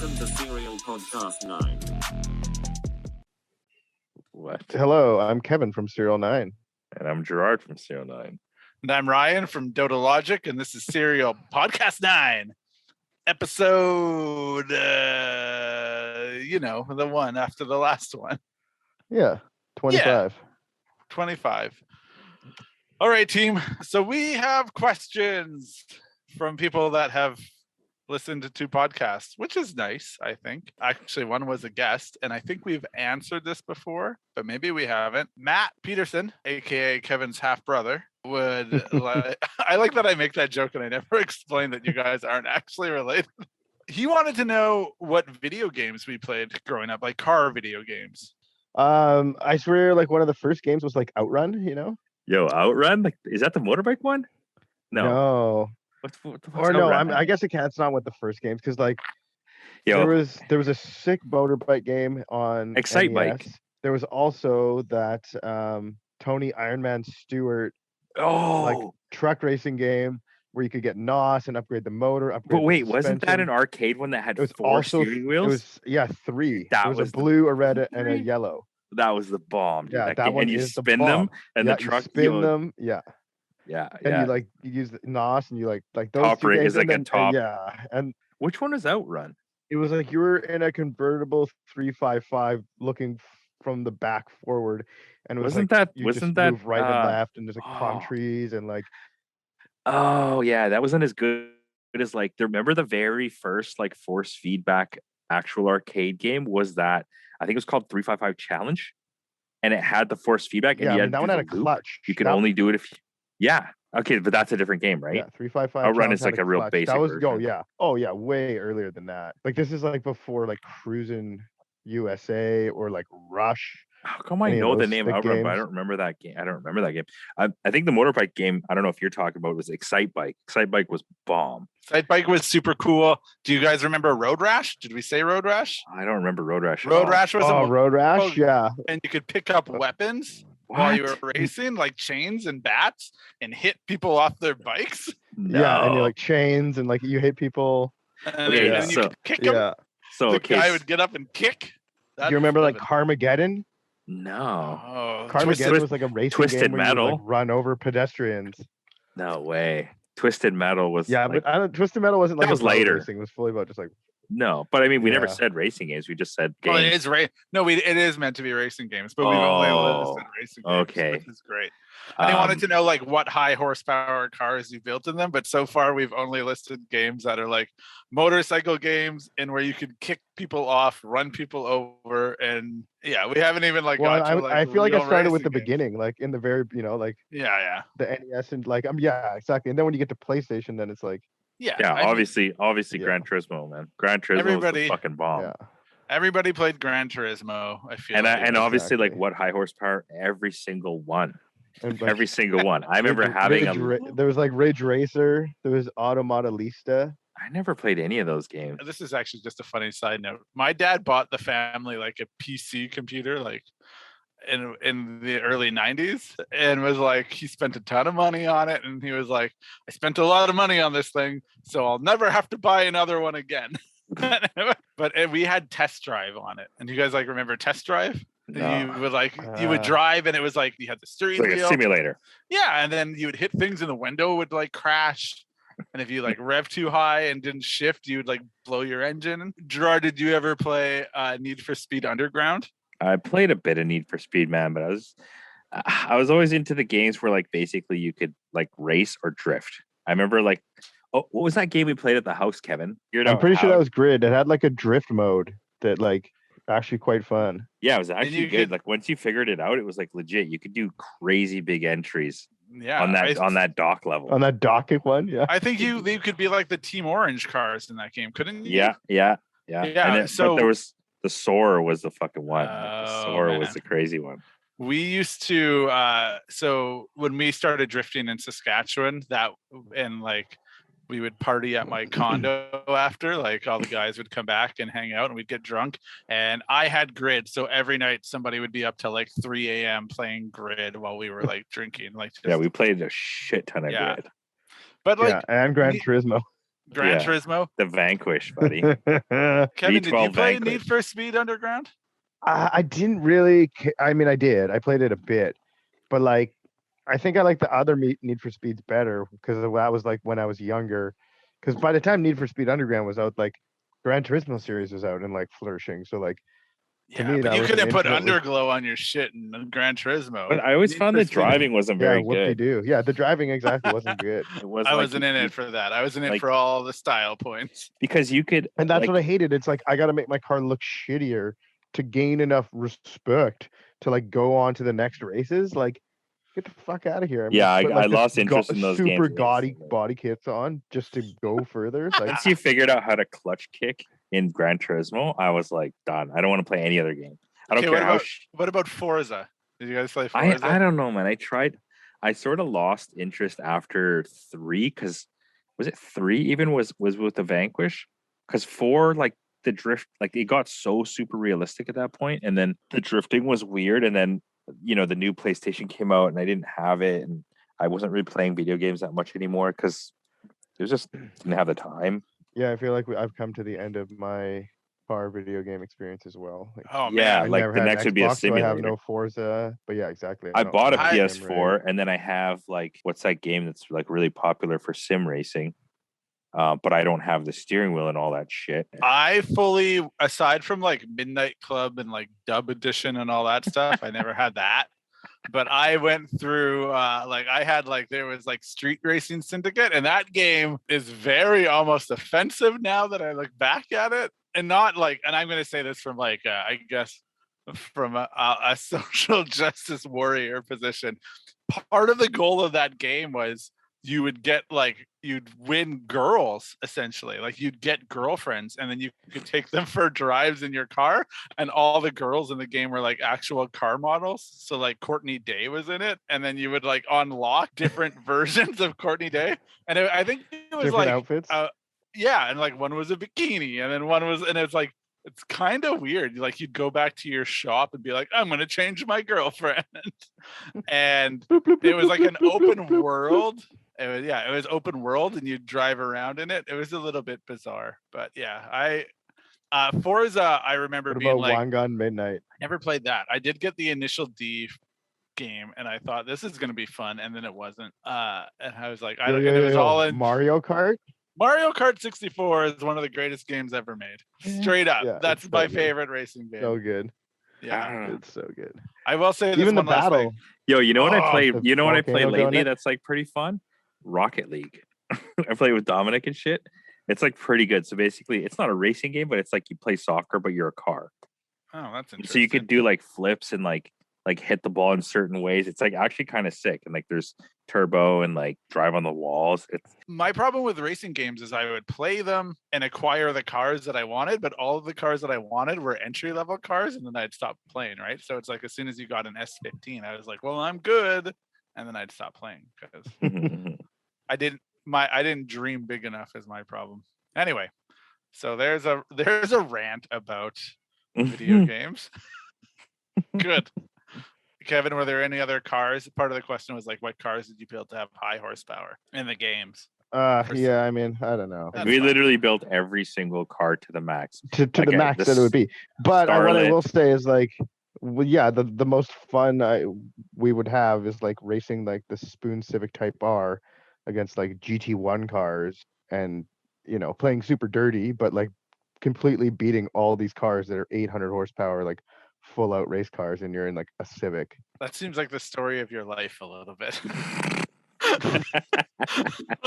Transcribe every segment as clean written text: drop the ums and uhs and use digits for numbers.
Welcome to Serial Podcast 9. What? Hello, I'm Kevin from SerialNine. And I'm Gerard from SerialNine. And I'm Ryan from Dota Logic, and this is Serial Podcast 9. Episode, the one after the last one. Yeah, 25. 25. All right, team. So we have questions from people that have listened to 2 podcasts, which is nice, I think. Actually, one was a guest, and I think we've answered this before, but maybe we haven't. Matt Peterson, aka Kevin's half brother, would I like that I make that joke and I never explain that you guys aren't actually related. He wanted to know what video games we played growing up, like car video games. I swear, like one of the first games was like Outrun, you know? Yo, Outrun? Like, is that the motorbike one? No. What the Or no, Outrun? I guess it's not with the first games because like Yo, there was a sick motorbike game on Excite NES. Bike. There was also that Tony Ironman Stewart like truck racing game where you could get NOS and upgrade the motor. But wait, wasn't that an arcade one that had 4 steering wheels? It was 3. That It was was a blue, a red, and a yellow. That was the bomb. Dude. Yeah, that one and you is the spin bomb. them, and Yeah, the truck you spin them. Yeah. Yeah, And you use the NOS and you like those top two rate games, is like and a top. yeah, and Which one is Outrun? it was like you were in a convertible 355 looking from the back forward, and it was Wasn't like that- you wasn't just that, move right and left, and there's like palm trees and like Oh yeah, that wasn't as good as like. Remember the very first like force feedback actual arcade game was that I think it was called 355 Challenge, and it had the force feedback. yeah, and you I had mean, that to one do had a the loop. clutch. You could That- only do it if. Yeah. Okay, but that's a different game, right? Yeah, 355. Outrun Challenge is had like a real clutch. basic That was version. oh yeah, way earlier than that. Like this is like before like Cruisin' USA or like Rush. How come I Any of know the those name big Outrun, but I games? don't remember that game. I think the motorbike game, I don't know if you're talking about, was Excite Bike. Excite Bike was bomb. Side bike was super cool. Do you guys remember Road Rash? Did we say Road Rash? I don't remember Road Rash. at Road all. Rash was a Road Rash, oh, yeah. and you could pick up weapons while you were What? racing, like chains and bats, and hit people off their bikes. No. Yeah, and you're like chains and like you hit people. And Okay, then you so- could kick them. Yeah. So The okay. guy would get up and kick. Do you remember like Carmageddon? No. Oh, Carmageddon was like a racing Twisted game where you would, Metal. like, run over pedestrians. No way. Twisted Metal was Yeah, like, but I don't. Twisted Metal wasn't That like was about later. racing. It was fully about just like no, but I mean we never Yeah. said racing games, we just said games. Well, it is it is meant to be racing games, but we've only listed racing games, okay. which is great. And I wanted to know like what high horsepower cars you built in them, but so far we've only listed games that are like motorcycle games and where you could kick people off, run people over, and yeah, we haven't even like. Well, got to, I feel like I real started with the racing games. beginning, like in the very, like Yeah, the NES and like yeah, exactly. And then when you get to PlayStation, then it's like yeah. Yeah, I mean, obviously Yeah. Gran Turismo, man. Gran Turismo was Everybody- the fucking bomb. yeah, everybody played Gran Turismo. I feel And like. and obviously like exactly. what high horsepower? Every single one. and, like, Every single one. I remember Ridge- having there was like Ridge Racer, there was Automodelista. I never played any of those games. This is actually just a funny side note. My dad bought the family like a PC computer, like in the early 90s, and was like, he spent a ton of money on it, and he was like, I spent a lot of money on this thing, so I'll never have to buy another one again. But we had Test Drive on it, and you guys like remember Test Drive? No. You would you would drive, and it was like you had the steering It's like wheel. a simulator. Yeah, and then you would hit things, and the window would like crash. And if you like rev too high and didn't shift, you would like blow your engine. Gerard, did you ever play Need for Speed Underground? I played a bit of Need for Speed, man, but I was always into the games where like basically you could like race or drift. I remember like, what was that game we played at the house, Kevin? I'm pretty sure that was Grid. It had like a drift mode that like actually quite fun. Yeah, it was actually you good. could- Like once you figured it out, it was like legit. You could do crazy big entries Yeah, on that dock level. On that docket one, yeah. I think you could be like the Team Orange cars in that game, couldn't you? Yeah. Yeah, But so- there was the Soarer was the fucking one. The Oh, Soarer was man. the crazy one. We used to so when we started drifting in Saskatchewan, and like we would party at my condo after, like all the guys would come back and hang out and we'd get drunk, and I had Grid, so every night somebody would be up till like 3 a.m. playing Grid while we were like drinking, like just, Yeah, we played a shit ton of Yeah. Grid. but like yeah, and Gran we- Turismo. Gran Yeah. Turismo. The Vanquish, buddy. Kevin, did you V12 play Vanquish. Need for Speed Underground? I didn't really. I mean, I did. I played it a bit, but like, I think I like the other Need for Speeds better because that was like when I was younger. Because by the time Need for Speed Underground was out, like Gran Turismo series was out and like flourishing. So like to me, But that you was couldn't an put infinitely. underglow on your shit in Gran Turismo. But I always Need found for the Speed- driving wasn't Yeah, very whoop de good. doo. Yeah, the driving exactly wasn't good. It was I like wasn't in it for that. I was in it like- for all the style points. because you could, And that's like, what I hated. It's like I got to make my car look shittier to gain enough respect to like go on to the next races. Like, get the fuck out of here. I'm Yeah, gonna put, like, I this lost interest in those super games gaudy recently. body kits on just to go further. Like, Once you figured out how to clutch kick in Gran Turismo, I was like, done. I don't want to play any other game. I don't Okay, care what about Forza? Did you guys play I Forza? don't know, man. I sort of lost interest after 3 because was it 3 even was with the Vanquish? Because 4, like the drift, like it got so super realistic at that point, and then the drifting was weird, and then the new PlayStation came out and I didn't have it, and I wasn't really playing video games that much anymore because it was just didn't have the time. yeah, I feel like I've come to the end of my car video game experience as well. Like, Oh Yeah, I man, like never the had next an would be a Xbox, so I have simulator. no Forza. But yeah, exactly. I don't bought a have the game PS4 right. and then I have like what's that game that's like really popular for sim racing, but I don't have the steering wheel and all that shit. I fully, aside from like Midnight Club and like Dub Edition and all that stuff, I never had that. But I went through there was like Street Racing Syndicate, and that game is very almost offensive now that I look back at it. And not like, and I'm going to say this from like, I guess from a social justice warrior position. Part of the goal of that game was you would get you'd win girls essentially, like you'd get girlfriends and then you could take them for drives in your car, and all the girls in the game were like actual car models. So like Courtney Day was in it, and then you would like unlock different versions of Courtney Day, and I think it was Different like outfits. yeah, and like one was a bikini and then one was, and it's like it's kind of weird. Like you'd go back to your shop and be like, I'm gonna change my girlfriend. And it was like an open world. It was open world and you'd drive around in it. It was a little bit bizarre. But yeah, Forza, I remember What being about like, Wangan Midnight? never played that. I did get the initial D game and I thought this is gonna be fun, and then it wasn't. And I was like, and it was all in Mario Kart. Mario Kart 64 is one of the greatest games ever made. Straight up. Yeah, That's it's my so good. favorite racing game. So good. Yeah. It's so good. I will say this Even the one last battle. thing. Yo, you know what I Oh, played? the You know what I played volcano lately? donut? That's like pretty fun. Rocket League. I play with Dominic and shit. It's like pretty good. So basically, it's not a racing game, but it's like you play soccer, but you're a car. Oh, that's interesting. So you could do like flips and like hit the ball in certain ways. It's like actually kind of sick. And like there's turbo and like drive on the walls. It's My problem with racing games is I would play them and acquire the cars that I wanted, but all of the cars that I wanted were entry level cars, and then I'd stop playing, right? So it's like as soon as you got an S15, I was like, well, I'm good. And then I'd stop playing because I didn't dream big enough is my problem. Anyway, so there's a rant about video games. Good. Kevin, were there any other cars? Part of the question was like, what cars did you build to have high horsepower in the games? Yeah, I mean, I don't know. That's we fine. literally built every single car to the max. To Like, the max that it would be. But what I will say is like, well, yeah, the most fun we would have is like racing like the Spoon Civic Type R against like GT1 cars, and playing super dirty, but like completely beating all these cars that are 800 horsepower, like full out race cars, and you're in like a Civic. That seems like the story of your life a little bit.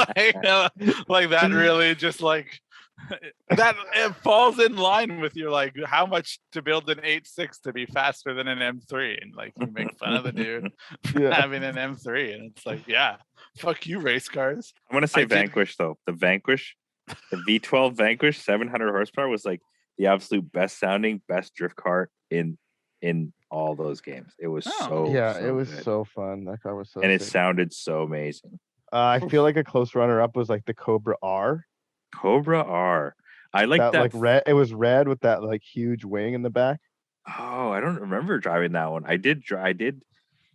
like that really just like that it falls in line with your like how much to build an 8.6 to be faster than an M3, and like you make fun of the dude for Yeah. having an M3, and it's like, yeah, fuck you, race cars. I'm gonna say I did- Vanquish though. The Vanquish, the V12 Vanquish, 700 horsepower was like the absolute best sounding, best drift car in all those games. It was Oh. It was good. so fun. That car was so and it sick. sounded so amazing. I feel like a close runner up was like the Cobra R. Cobra R. I like that. Like red. It was red with that like huge wing in the back. Oh, I don't remember driving that one. I did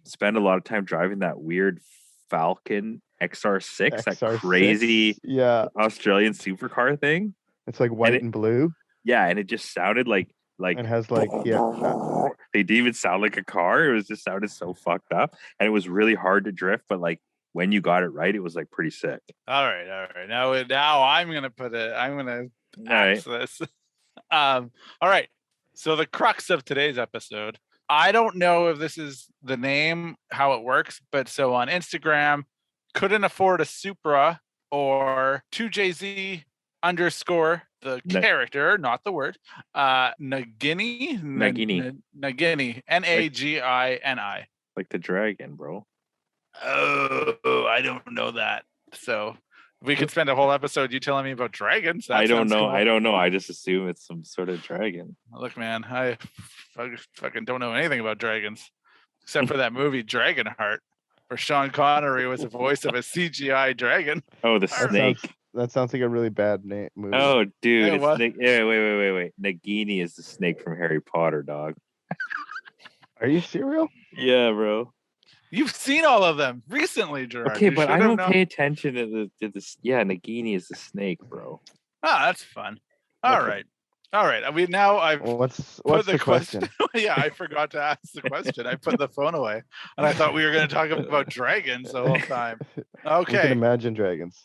spend a lot of time driving that weird Falcon XR6, that XR6. crazy Yeah, Australian supercar thing. it's like white and blue. Yeah, and it just sounded like It has like they didn't even sound like a car. It was just sounded so fucked up, and it was really hard to drift. But like when you got it right, it was like pretty sick. All right. Now I'm gonna put it. I'm gonna axe this. All right. So the crux of today's episode. I don't know if this is the name, how it works, but so on Instagram, couldn't afford a Supra or 2JZ _ the character, not the word. Nagini. Nagini. Nagini. Like the dragon, bro. Oh, I don't know that. So we could spend a whole episode you telling me about dragons. I don't know. Cool. I don't know. I just assume it's some sort of dragon. Look, man, I fucking don't know anything about dragons except for that movie Dragonheart, where Sean Connery was the voice of a CGI dragon. Oh, the snake. That sounds like a really bad movie. Oh, dude. Hey, what? Wait. Nagini is the snake from Harry Potter, dog. Are you serial? Yeah, bro. You've seen all of them recently, Gerard. Okay, but I don't pay attention to this. Yeah, Nagini is the snake, bro. Ah, that's fun. All right. What's the question? Yeah, I forgot to ask the question. I put the phone away, and I thought we were going to talk about dragons the whole time. Okay. You can imagine dragons.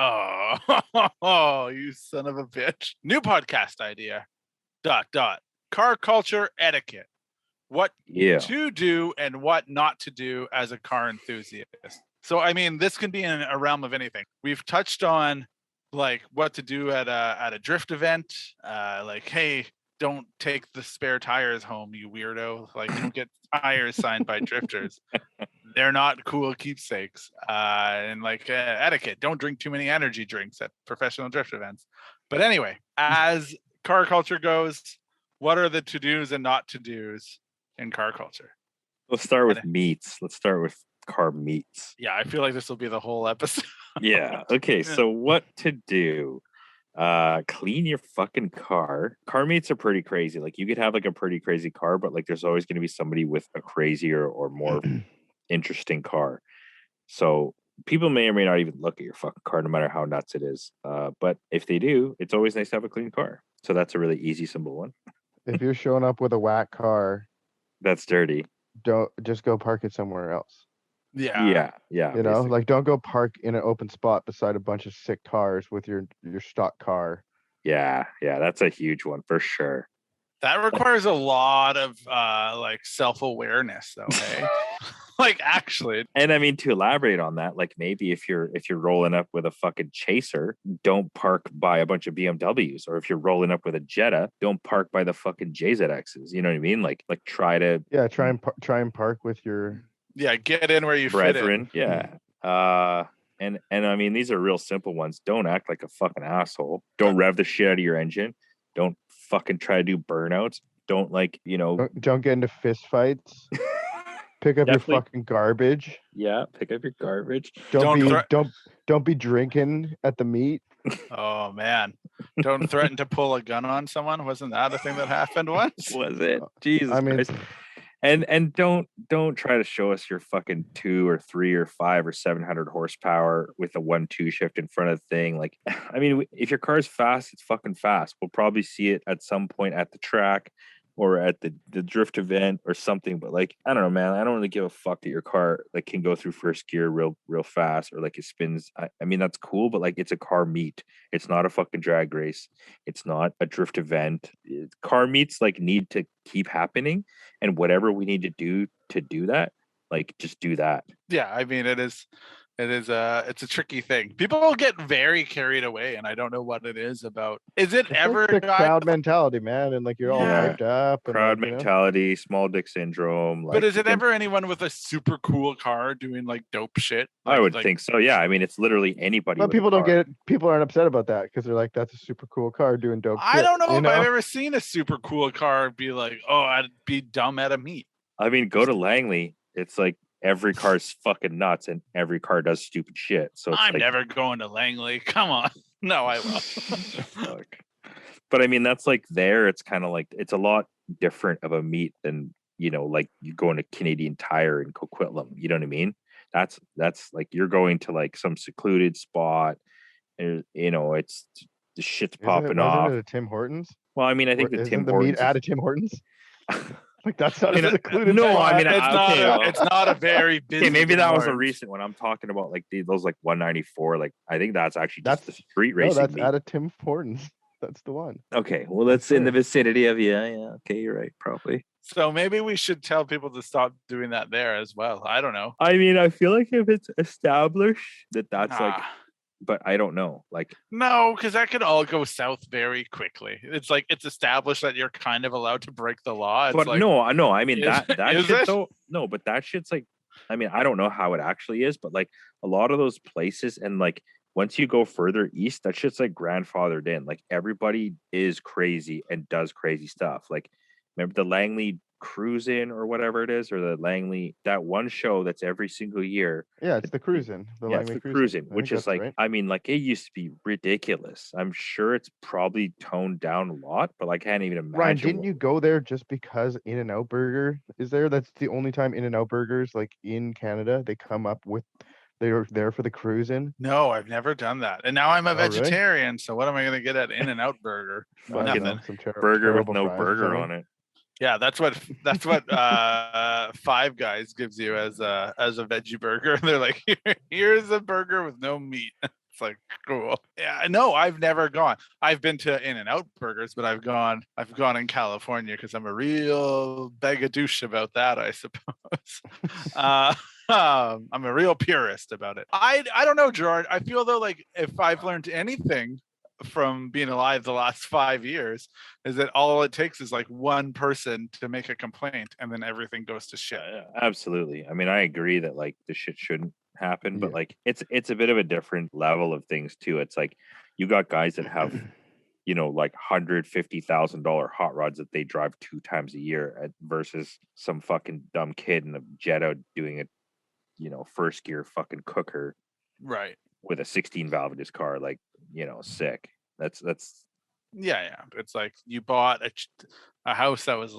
Oh, you son of a bitch! New podcast idea. ... Car culture etiquette. What to do and what not to do as a car enthusiast. So, I mean, this can be in a realm of anything. We've touched on like what to do at a drift event. Like, hey, don't take the spare tires home, you weirdo. Like, don't get tires signed by drifters. They're not cool keepsakes. And like etiquette, don't drink too many energy drinks at professional drift events. But anyway, as car culture goes, what are the to-dos and not to-dos in car culture? Let's start with meats. Let's start with car meats. Yeah, I feel like this will be the whole episode. Yeah. Okay. So what to do? Clean your fucking car. Car meets are pretty crazy. Like you could have like a pretty crazy car, but like there's always going to be somebody with a crazier or more interesting car. So people may or may not even look at your fucking car, no matter how nuts it is. But if they do, it's always nice to have a clean car. So that's a really easy, simple one. If you're showing up with a whack car, that's dirty. Don't just go park it somewhere else. Yeah. You know, like don't go park in an open spot beside a bunch of sick cars with your stock car. Yeah, that's a huge one for sure. That requires a lot of like self-awareness though, hey? Like actually. And I mean, to elaborate on that, like maybe if you're rolling up with a fucking Chaser, don't park by a bunch of BMWs. Or if you're rolling up with a Jetta, don't park by the fucking JZXs. You know what I mean? Like try and park with your get in where you brethren. fit in. Yeah. And I mean, these are real simple ones. Don't act like a fucking asshole. Don't rev the shit out of your engine. Don't fucking try to do burnouts. Don't don't get into fist fights. Pick up your fucking garbage. Yeah, pick up your garbage. Don't be drinking at the meet. Oh man. Don't threaten to pull a gun on someone. Wasn't that a thing that happened once? Was it? Jesus Christ. And don't try to show us your fucking 2 or 3 or 5 or 700 horsepower with a 1-2 shift in front of the thing. Like, I mean, if your car's fast, it's fucking fast. We'll probably see it at some point at the track or at the drift event or something. But like, I don't know, man. I don't really give a fuck that your car like can go through first gear real fast or like it spins. I mean, that's cool, but like it's a car meet. It's not a fucking drag race. It's not a drift event. Car meets like need to keep happening, and whatever we need to do that, like just do that. Yeah, I mean it's a tricky thing. People will get very carried away, and I don't know what it is about. Is it ever like the crowd mentality, man? And like you're all hyped up. Crowd mentality, small dick syndrome. But is it ever anyone with a super cool car doing like dope shit? I would think so. Yeah, I mean, it's literally anybody. But people don't get it. People aren't upset about that because they're like, "That's a super cool car doing dope." I don't know if I've ever seen a super cool car be like, "Oh, I'd be dumb at a meet." I mean, go to Langley. It's like every car's fucking nuts and every car does stupid shit. So I'm never going to Langley. Come on. No, I will. But I mean, that's like it's kind of like it's a lot different of a meet than, like you going to Canadian Tire in Coquitlam. You know what I mean? that's like you're going to like some secluded spot, and it's the shit's popping Wasn't off. it a Tim Hortons? Well, I mean, I think Isn't the meat at a Tim Hortons? Like that's not a secluded. No, spot. I mean, it's not a very busy. Okay, maybe that was a Hortons. recent one. I'm talking about like those like 194. Like I think that's actually just the street No, racing. that's meat. at a Tim Hortons. That's the one. Okay, well, that's in the vicinity of yeah. Okay, you're right, probably. So maybe we should tell people to stop doing that there as well. I don't know. I mean, I feel like if it's established that's like, but I don't know. Like, no, because that could all go south very quickly. It's like it's established that you're kind of allowed to break the law. It's but like, no, I mean that is shit it? though. No, but that shit's like, I mean, I don't know how it actually is, but like a lot of those places and like once you go further east, that shit's like grandfathered in. Like everybody is crazy and does crazy stuff. Like remember the Langley Cruisin' or whatever it is, or the Langley, that one show that's every single year. Yeah, it's the Cruisin'. It's the Cruisin', which is like, right. I mean, like it used to be ridiculous. I'm sure it's probably toned down a lot, but I can't even imagine. Ryan, didn't you go there just because In-N-Out Burger is there? That's the only time In-N-Out Burgers like in Canada they come up with. They're there for the Cruisin'. No, I've never done that. And now I'm a vegetarian, really? So what am I going to get at In-N-Out Burger? Nothing. Burger with no burger on it. Yeah, that's what Five Guys gives you as a veggie burger. They're like, here's a burger with no meat. It's like, cool. Yeah, no, I've never gone. I've been to In-N-Out Burgers, but I've gone in California because I'm a real bag of douche about that, I suppose. I'm a real purist about it. I don't know, Gerard. I feel though like if I've learned anything from being alive the last 5 years is that all it takes is like one person to make a complaint and then everything goes to shit. Absolutely. I mean, I agree that like the shit shouldn't happen, but like it's a bit of a different level of things too. It's like you got guys that have like $150,000 hot rods that they drive 2 times a year versus some fucking dumb kid in a Jetta doing a first gear fucking cooker right with a 16 valve in his car. Like, sick. That's yeah. It's like you bought a house that was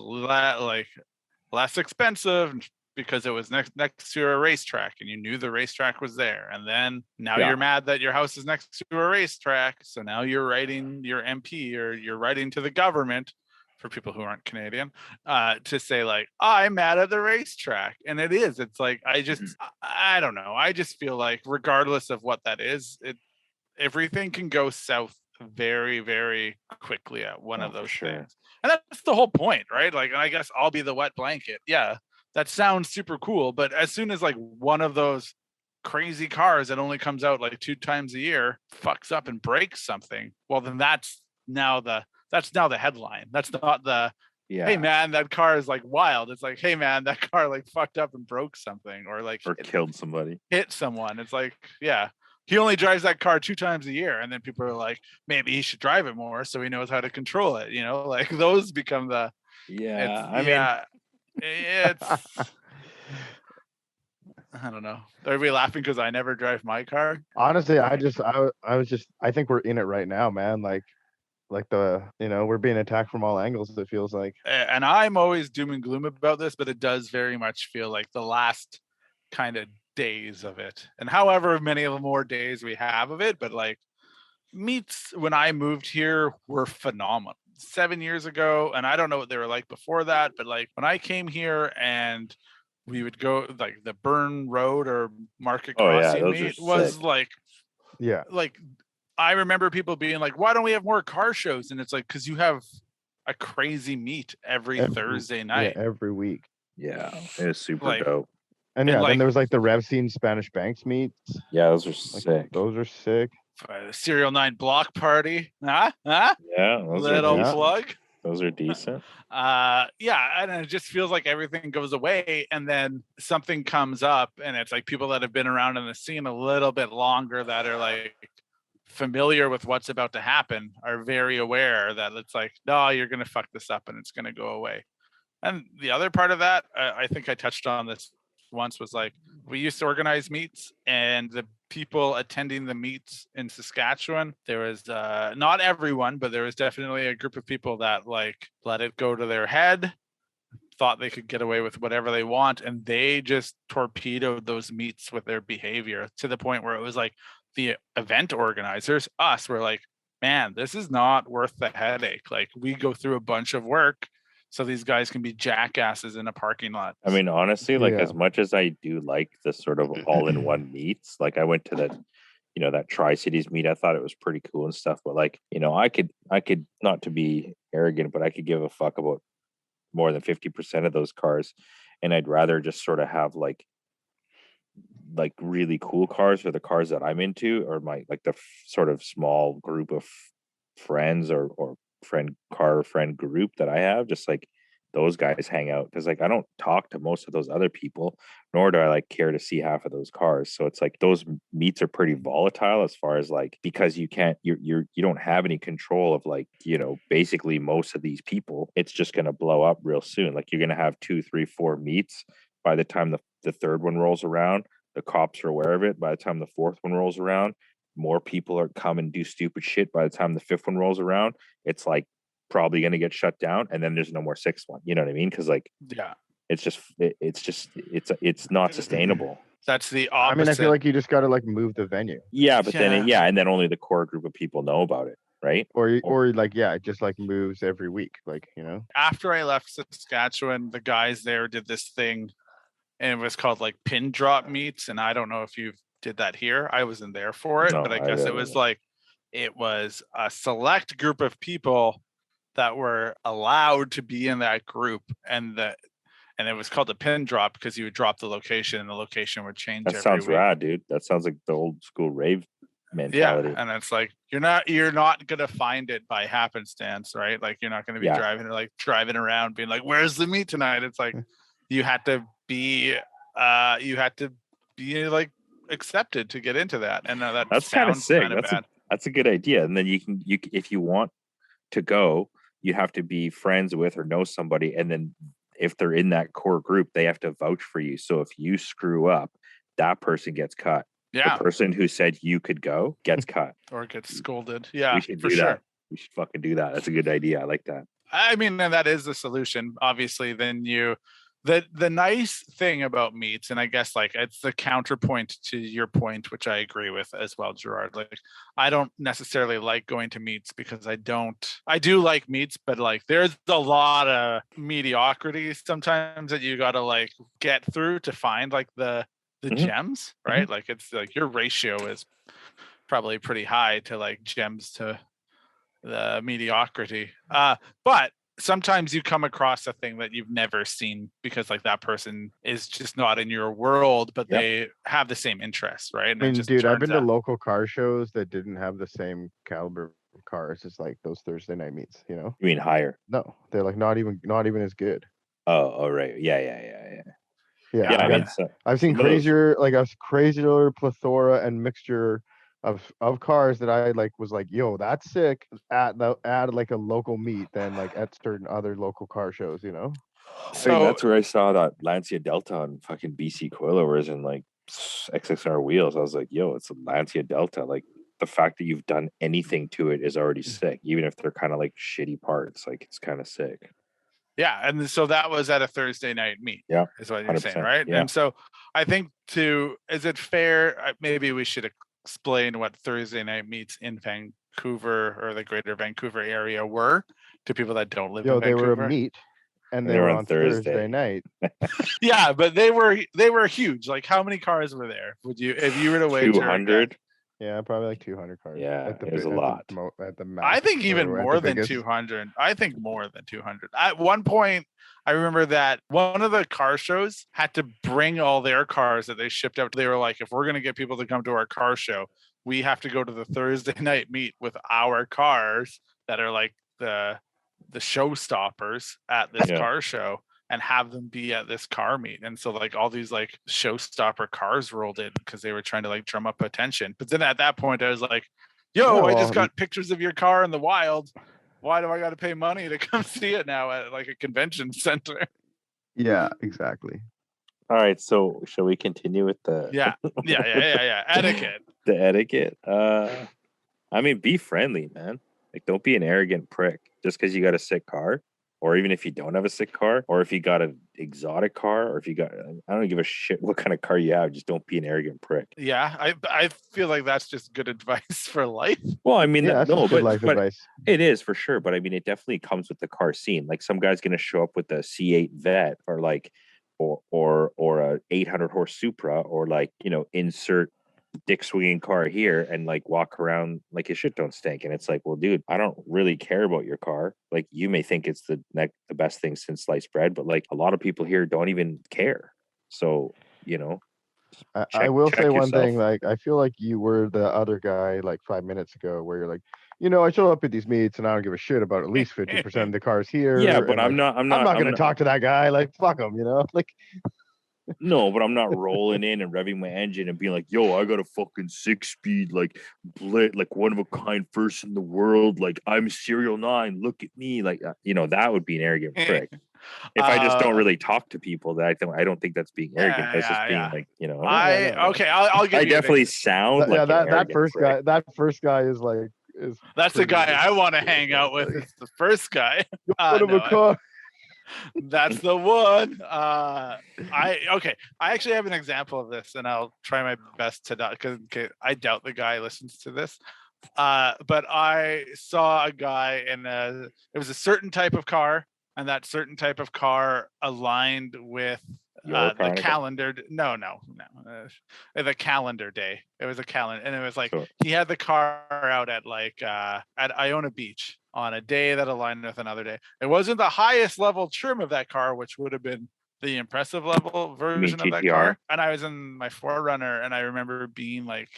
less expensive because it was next to a racetrack and you knew the racetrack was there. And then now you're mad that your house is next to a racetrack. So now you're writing your MP or you're writing to the government, for people who aren't Canadian, to say like, I'm mad at the racetrack. And it's like, I don't know. I just feel like regardless of what that is, everything can go south very, very quickly at one of those things. And that's the whole point, right? Like, and I guess I'll be the wet blanket. Yeah, that sounds super cool. But as soon as like one of those crazy cars that only comes out like 2 times a year fucks up and breaks something, well, then that's now the headline. That's not the, hey man, that car is like wild. It's like, hey man, that car like fucked up and broke something or killed somebody, hit someone. It's like, yeah, he only drives that car 2 times a year. And then people are like, maybe he should drive it more so he knows how to control it. Like those become the, it's, I don't know. Are we laughing because I never drive my car? Honestly, I think we're in it right now, man. Like we're being attacked from all angles, it feels like. And I'm always doom and gloom about this, but it does very much feel like the last kind of days of it. And however many of the more days we have of it, but like meats when I moved here were phenomenal 7 years ago. And I don't know what they were like before that, but like when I came here and we would go like the Burn Road or Market Crossing meat was sick. Like I remember people being like, why don't we have more car shows? And it's like, because you have a crazy meat every Thursday night. Yeah, every week. Yeah, it was super dope. And then there was like the Revstein Spanish Banks meats. Yeah, those are sick. Those are sick. SerialNine block party. Huh? Yeah. Little plug. Those are decent. And it just feels like everything goes away and then something comes up and it's like people that have been around in the scene a little bit longer that are like familiar with what's about to happen are very aware that it's like, no, you're going to fuck this up and it's going to go away. And the other part of that, I think I touched on this once, was like, we used to organize meets and the people attending the meets in Saskatchewan, there was not everyone, but there was definitely a group of people that like let it go to their head, thought they could get away with whatever they want, and they just torpedoed those meets with their behavior to the point where it was like the event organizers, us, were like, man, this is not worth the headache. Like, we go through a bunch of work so these guys can be jackasses in a parking lot. I mean, honestly, like Yeah. as much as I do like the sort of all-in-one meets, like I went to that, that Tri-Cities meet. I thought it was pretty cool and stuff. But like, I could not to be arrogant, but I could give a fuck about more than 50% of those cars, and I'd rather just sort of have like really cool cars or the cars that I'm into, or my like the sort of small group of friends or friend group that I have, just like those guys hang out, because like I don't talk to most of those other people, nor do I like care to see half of those cars. So it's like those meets are pretty volatile as far as like, because you don't have any control of like, basically most of these people. It's just going to blow up real soon. Like you're going to have 2, 3, 4 meets. By the time the third one rolls around, the cops are aware of it. By the time the fourth one rolls around, more people are come and do stupid shit. By the time the fifth one rolls around, it's like probably going to get shut down, and then there's no more sixth one. You know what I mean? Because like, yeah, it's not sustainable. That's the opposite. I mean, I feel like you just got to like move the venue. Yeah, but then and then only the core group of people know about it, right? Or like, yeah, it just like moves every week, like, After I left Saskatchewan, the guys there did this thing, and it was called like pin drop meets. And I don't know if you did that here. I wasn't there for it, but I guess it was like, it was a select group of people that were allowed to be in that group, and it was called a pin drop because you would drop the location and the location would change. That sounds rad, dude. That sounds like the old school rave mentality. Yeah, and it's like you're not gonna find it by happenstance, right? Like you're not gonna be driving around being like, "Where's the meet tonight?" It's like you had to be like accepted to get into that, and that's kind of sick. Bad. That's a good idea. And then you if you want to go, you have to be friends with or know somebody, and then if they're in that core group, they have to vouch for you. So if you screw up, that person gets cut. Yeah. The person who said you could go gets cut. Or gets scolded. Yeah, we should do that. We should fucking do that. That's a good idea. I like that. I mean, and that is the solution. Obviously, then the nice thing about meets, and I guess like it's the counterpoint to your point, which I agree with as well, Gerard. Like, I don't necessarily like going to meets because I do like meets, but like there's a lot of mediocrity sometimes that you got to like get through to find like the gems, right? Like it's like your ratio is probably pretty high to like gems to the mediocrity. But sometimes you come across a thing that you've never seen because like that person is just not in your world, but they have the same interests, right? And I mean, dude, I've been to local car shows that didn't have the same caliber of cars as like those Thursday night meets, You mean higher? No, they're like not even as good. Oh, right. Yeah. I mean, I've seen crazier plethora and mixture of cars that I like was like, yo, that's sick at like a local meet than like at certain other local car shows, So I mean, that's where I saw that Lancia Delta on fucking BC coilovers and like XXR wheels. I was like, yo, it's a Lancia Delta. Like the fact that you've done anything to it is already sick, even if they're kind of like shitty parts. Like it's kind of sick. Yeah, and so that was at a Thursday night meet. Yeah, is what you're saying, right? Yeah. And so I think is it fair? Maybe we should explain what Thursday night meets in Vancouver or the greater Vancouver area were to people that don't live in Vancouver. They were a meet, and they were on Thursday night. Yeah, but they were huge. Like, how many cars were there? If you were to wager 200? Yeah, probably like 200 cars. Yeah, it was a lot. At the max, I think even more than 200. I think more than 200. At one point, I remember that one of the car shows had to bring all their cars that they shipped out. They were like, if we're going to get people to come to our car show, we have to go to the Thursday night meet with our cars that are like the showstoppers at this car show, and have them be at this car meet. And so like all these like showstopper cars rolled in because they were trying to like drum up attention. But then at that point I was like, yo, I just got pictures of your car in the wild. Why do I got to pay money to come see it now at like a convention center? Yeah, exactly. All right. So shall we continue with the yeah. Etiquette. The etiquette. I mean, be friendly, man. Like, don't be an arrogant prick just because you got a sick car. or even if you don't have a sick car, or if you got an exotic car, or if you got, I don't give a shit what kind of car you have. Just don't be an arrogant prick. Yeah, I feel like that's just good advice for life. Well, I mean, Yeah, that's no, just good life but advice. it is for sure. But I mean, it definitely comes with the car scene. Like some guy's going to show up with a C8 Vet or like, or a 800 horse Supra, or like, you know, insert dick swinging car here, and like walk around like his shit don't stink. And it's like, well, dude, I don't really care about your car. Like, you may think it's the best thing since sliced bread, but like a lot of people here don't even care. So, you know, I will say one yourself. thing. Like, I feel like you were the other guy like 5 minutes ago, where you're like, you know, I show up at these meets and I don't give a shit about at least 50% of the cars here. Yeah, but and, I'm like, not gonna talk to that guy. Like, fuck him, you know. Like, no, but I'm not rolling in and revving my engine and being like, yo, I got a fucking 6-speed, like like one of a kind, first in the world. Like, I'm SerialNine. Look at me. Like, you know, that would be an arrogant prick. If I just don't really talk to people, that I don't think that's being arrogant. That's just being like, you know. I'll give I you definitely sound like that first guy. That first guy is like that's the guy I want to hang out with. It's the first guy. That's the one. I actually have an example of this, and I'll try my best to not, because I doubt the guy listens to this. But I saw a guy in it was a certain type of car, and that certain type of car aligned with the calendar. No, the calendar day. It was a calendar, and it was like he had the car out at like at Iona Beach on a day that aligned with another day. It wasn't the highest level trim of that car, which would have been the impressive level version of that car. And I was in my 4Runner, and I remember being like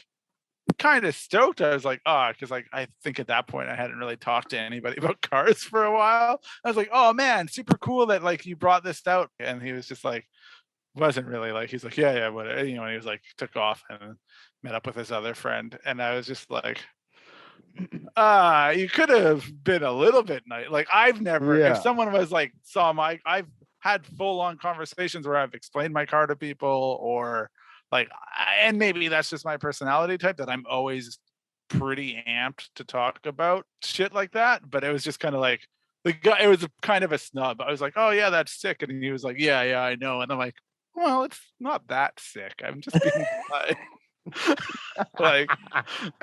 kind of stoked. I was like, because like I think at that point I hadn't really talked to anybody about cars for a while. I was like, oh man, super cool that like you brought this out. And he was just like, wasn't really like, he's like, yeah, whatever. You know, and he was like, took off and met up with his other friend. And I was just like, you could have been a little bit nice. Like, I've never, if someone was like, I've had full on conversations where I've explained my car to people, or like, and maybe that's just my personality type, that I'm always pretty amped to talk about shit like that. But it was just kind of like, the guy, it was kind of a snub. I was like, oh yeah, that's sick. And he was like, yeah, I know. And I'm like, well, it's not that sick. I'm just being like,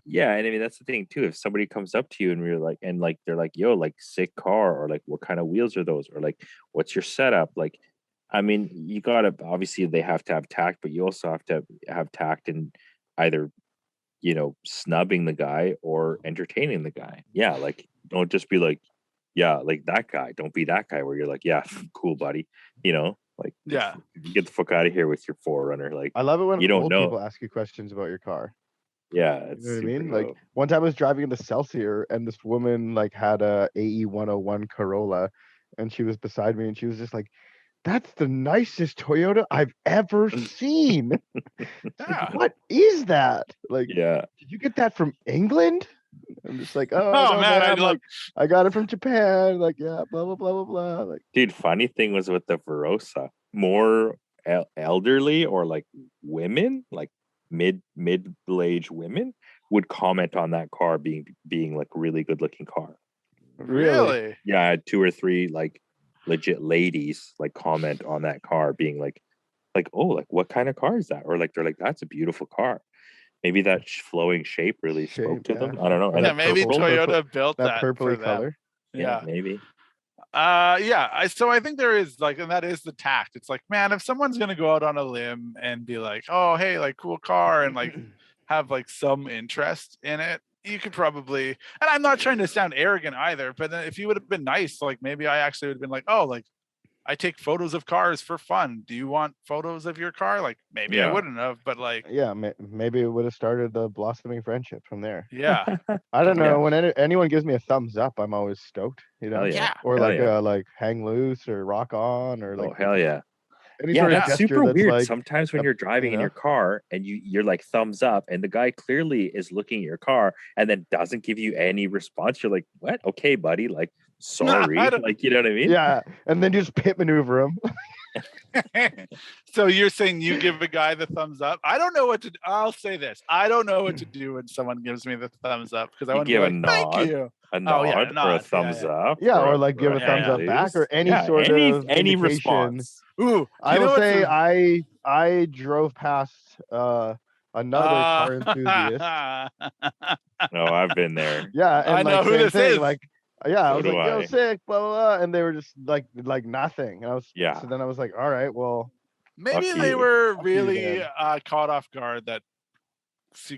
yeah. And I mean, that's the thing too. If somebody comes up to you and we're like, and like, they're like, yo, like, sick car, or like, what kind of wheels are those? Or like, what's your setup? Like, I mean, you gotta, obviously they have to have tact, but you also have to have tact in either, you know, snubbing the guy or entertaining the guy. Yeah. Like, don't just be like, yeah, like that guy. Don't be that guy where you're like, yeah, cool, buddy. You know, like, yeah, get the fuck out of here with your 4Runner. Like, I love it when you don't know people ask you questions about your car. Yeah, you know what I mean. Like, one time I was driving in the Celsior, and this woman like had a AE 101 Corolla, and she was beside me, and she was just like, "That's the nicest Toyota I've ever seen." Like, what is that? Like, yeah, did you get that from England? I'm just like, oh no, man, I got it from Japan. Like, yeah, blah blah blah blah blah. Like, dude, funny thing was with the Verosa, more elderly or like women, like middle-aged women, would comment on that car being like really good looking car. Really? Yeah, I had 2 or 3 like legit ladies like comment on that car being like, oh, like, what kind of car is that? Or like, they're like, that's a beautiful car. Maybe that flowing shape really spoke to them. I don't know. And maybe Toyota built that purpley color. Yeah, maybe. So I think there is like, and that is the tact. It's like, man, if someone's gonna go out on a limb and be like, oh hey, like, cool car, and like have like some interest in it, you could probably, and I'm not trying to sound arrogant either, but then if you would have been nice, like maybe I actually would have been like, oh, like, I take photos of cars for fun. Do you want photos of your car? Like, maybe I wouldn't have, but like, yeah, maybe it would have started the blossoming friendship from there. Yeah. I don't know. When anyone gives me a thumbs up, I'm always stoked, you know? Or like hang loose or rock on, or like, oh hell yeah. Yeah, that's super weird. Like, sometimes when you're driving in your car and you're like thumbs up, and the guy clearly is looking at your car and then doesn't give you any response. You're like, what? Okay, buddy. Like, sorry. Like, you know what I mean? Yeah. And then you just pit maneuver him. So you're saying you give a guy the thumbs up? I don't know what to. I'll say this: I don't know what to do when someone gives me the thumbs up because I want to give be a like, "Thank nod, you." a Oh yeah, nod, or a thumbs up. Yeah, or like give or a thumbs yeah. up back, or any Yeah, sort of any indication. response. Ooh, I you know will what's say a- I drove past another car enthusiast. No, I've been there. Yeah, and I know like who same this thing. is. Like yeah, I So was do like, yo, I. sick, blah, blah, blah, and they were just like nothing. And I was Yeah. So then I was like, all right, well, Maybe Fuck they you. were Fuck you really then. caught off guard that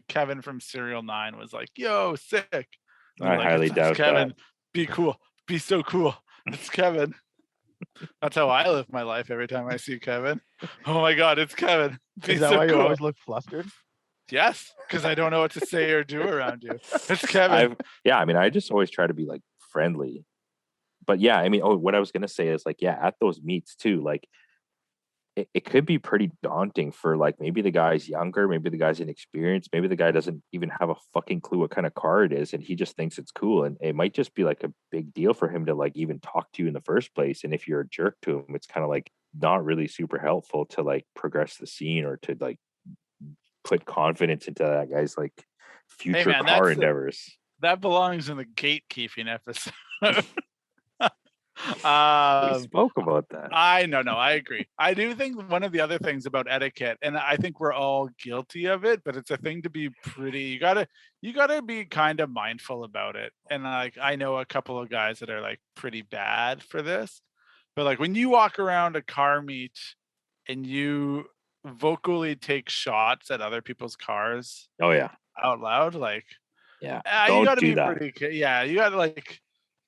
Kevin from SerialNine was like, "Yo, sick." And I they're like, highly it's doubt Kevin. that. Be cool. Be so cool. It's Kevin. That's how I live my life every time I see Kevin. Oh my God, it's Kevin. Be is that so why you cool. always look flustered? Yes, because I don't know what to say or do around you. It's Kevin. I mean, I just always try to be like friendly. But yeah, I mean, what I was gonna say is like, yeah, at those meets too, like it could be pretty daunting for like maybe the guy's younger, maybe the guy's inexperienced, maybe the guy doesn't even have a fucking clue what kind of car it is, and he just thinks it's cool, and it might just be like a big deal for him to like even talk to you in the first place. And if you're a jerk to him, it's kind of like not really super helpful to like progress the scene or to like put confidence into that guy's like future man, car endeavors. That belongs in the gatekeeping episode. We spoke about that. I agree. I do think one of the other things about etiquette, and I think we're all guilty of it, but it's a thing to be pretty. You gotta be kind of mindful about it. And like I know a couple of guys that are like pretty bad for this, but like when you walk around a car meet and you vocally take shots at other people's cars. Oh yeah, out loud, like yeah. you got to do be that. pretty. Yeah, you got to like.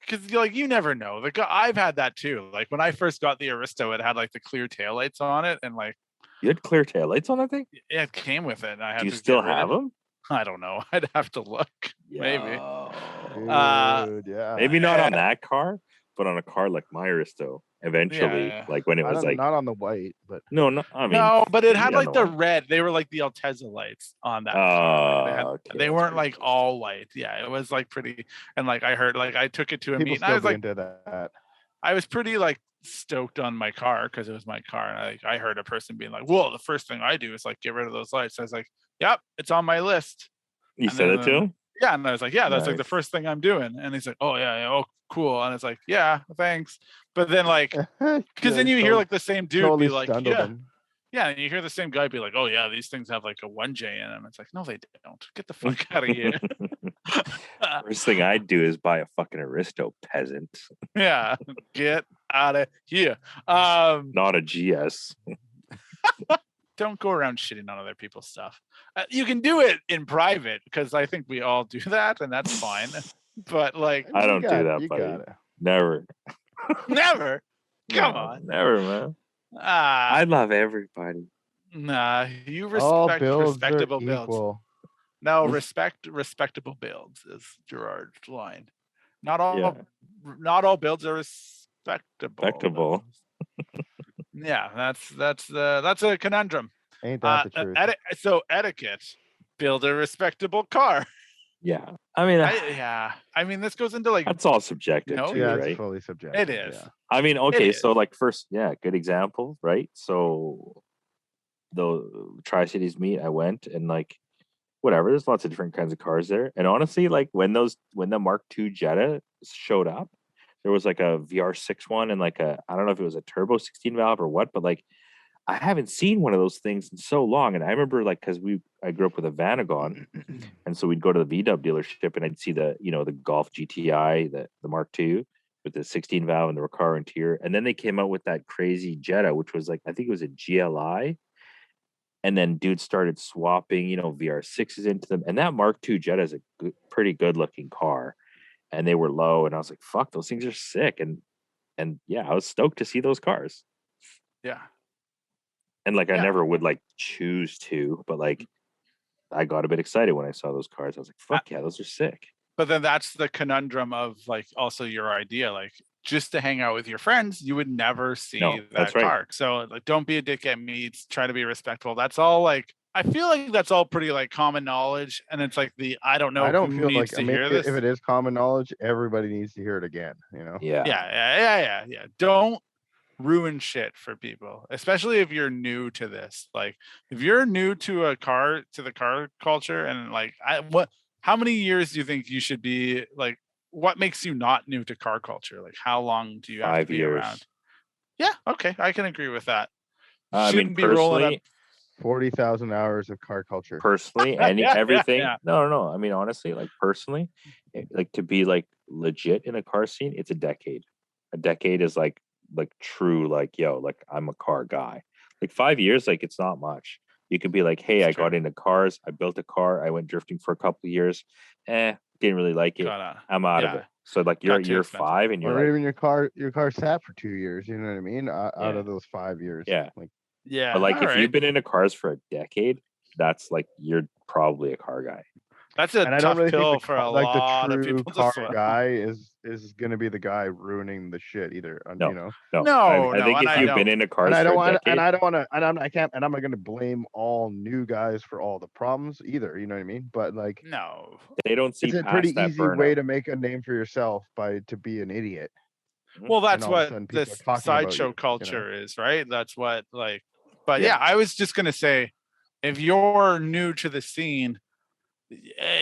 Because like you never know. Like I've had that too. Like when I first got the Aristo, it had like the clear taillights on it, and like You had clear taillights on that thing? it came with it. And I had Do you to still get rid have of. them? I don't know. I'd have to look. Maybe. Dude, yeah. Maybe not on that car, but on a car like my Aristo. Eventually, Yeah. like when it was like not on the white, but no, I mean no, but it had yeah, like the no. red. They were like the Altezza lights on that. car. Like, Okay, they that's weren't pretty like all white. Yeah, it was like pretty. And like I heard, like I took it to a people meet, and I still was be like, into that. I was pretty like stoked on my car because it was my car, and I heard a person being like, "Well, the first thing I do is like get rid of those lights." I was like, "Yep, it's on my list." You And said it to him? Yeah, and I was like, "Yeah, that's like the Nice. first thing I'm doing." And he's like, "Oh yeah, oh cool." And it's like, "Yeah, thanks." But then like, because then you hear like the same dude totally be like, stunted "Yeah." them. Yeah, and you hear the same guy be like, "Oh yeah, these things have like a 1J in them." It's like, no, they don't. Get the fuck out of here. First thing I'd do is buy a fucking Aristo, peasant. Yeah, get out of here. Not a GS. Don't go around shitting on other people's stuff. You can do it in private because I think we all do that, and that's fine. But like, I don't do that, buddy. Never. never. Come on. Never, man. I love everybody. Nah, you All respect builds respectable are builds. equal. No, respect respectable builds is Gerard's line. Not all builds are respectable. Yeah, that's a conundrum. Ain't that the truth? So etiquette, build a respectable car. Yeah, I mean, I mean, this goes into like that's all subjective too, yeah, right? it's fully subjective. It is. Yeah. I mean, okay, so like first, good example, right? So the Tri-Cities meet, I went and like whatever, there's lots of different kinds of cars there. And honestly, like when the Mark II Jetta showed up, there was like a VR6 one and like I don't know if it was a turbo 16 valve or what, but like I haven't seen one of those things in so long. And I remember like because I grew up with a Vanagon, and so we'd go to the VW dealership and I'd see the Golf GTI, the Mark II with the 16 valve and the Recaro interior. And then they came out with that crazy Jetta, which was like I think it was a GLI. And then dudes started swapping, VR6s into them. And that Mark II Jetta is a pretty good looking car. And they were low. And I was like, fuck, those things are sick. And yeah, I was stoked to see those cars. Yeah. And like, I never would like choose to, but like, I got a bit excited when I saw those cars. I was like, fuck yeah, those are sick. But then that's the conundrum of like also your idea, like just to hang out with your friends, you would never see that car. Right. So like, don't be a dick at meets, try to be respectful. That's all like, I feel like that's all pretty like common knowledge. And it's like I don't know. I don't feel like hear this. If it is common knowledge, everybody needs to hear it again, Yeah. Yeah. Don't ruin shit for people, especially if you're new to this. Like if you're new to the car culture, and like how many years do you think you should be like, what makes you not new to car culture? Like how long do you have to 5 be years. around? Yeah, okay, I can agree with that. I mean, Be rolling up. personally, 40,000 hours of car culture. personally, everything. No. I mean, honestly, like personally, like to be like legit in a car scene, it's a decade. A decade is like true, like, yo, like I'm a car guy. Like 5 years, like it's not much. You could be like, hey, It's I true. got into cars, I built a car, I went drifting for a couple of years, didn't really like it. I'm out of it. So like you're at year 5 and you're or like, even your car sat for 2 years. You know what I mean? Out of those 5 years. yeah. Like, yeah. But like if all you've right. been into cars for a decade, that's like you're probably a car guy. That's a and I tough don't really pill think for a like the lot of true people to car swallow. guy is gonna be the guy ruining the shit either. No. You know? No, I think and if I you've don't. been into cars And I don't for a want, decade, and I don't want to, and I can't, and I'm not gonna blame all new guys for all the problems either. You know what I mean? But like, No. they don't see it's a past pretty that easy way burnout. to make a name for yourself to be an idiot. Well, that's all of a what sudden people this are talking about sideshow you, culture is, right? That's what like. But Yeah. yeah, I was just gonna say, if you're new to the scene,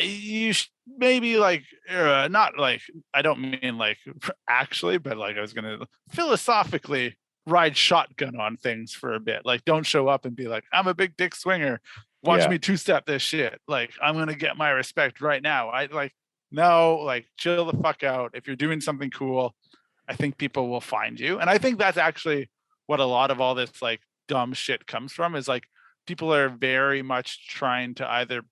you maybe like not like, I don't mean like actually, but like I was gonna philosophically ride shotgun on things for a bit. Like don't show up and be like, I'm a big dick swinger, watch me two-step this shit, like I'm gonna get my respect right now. I like, no, like chill the fuck out. If you're doing something cool, I think people will find you. And I think that's actually what a lot of all this like dumb shit comes from, is like people are very much trying to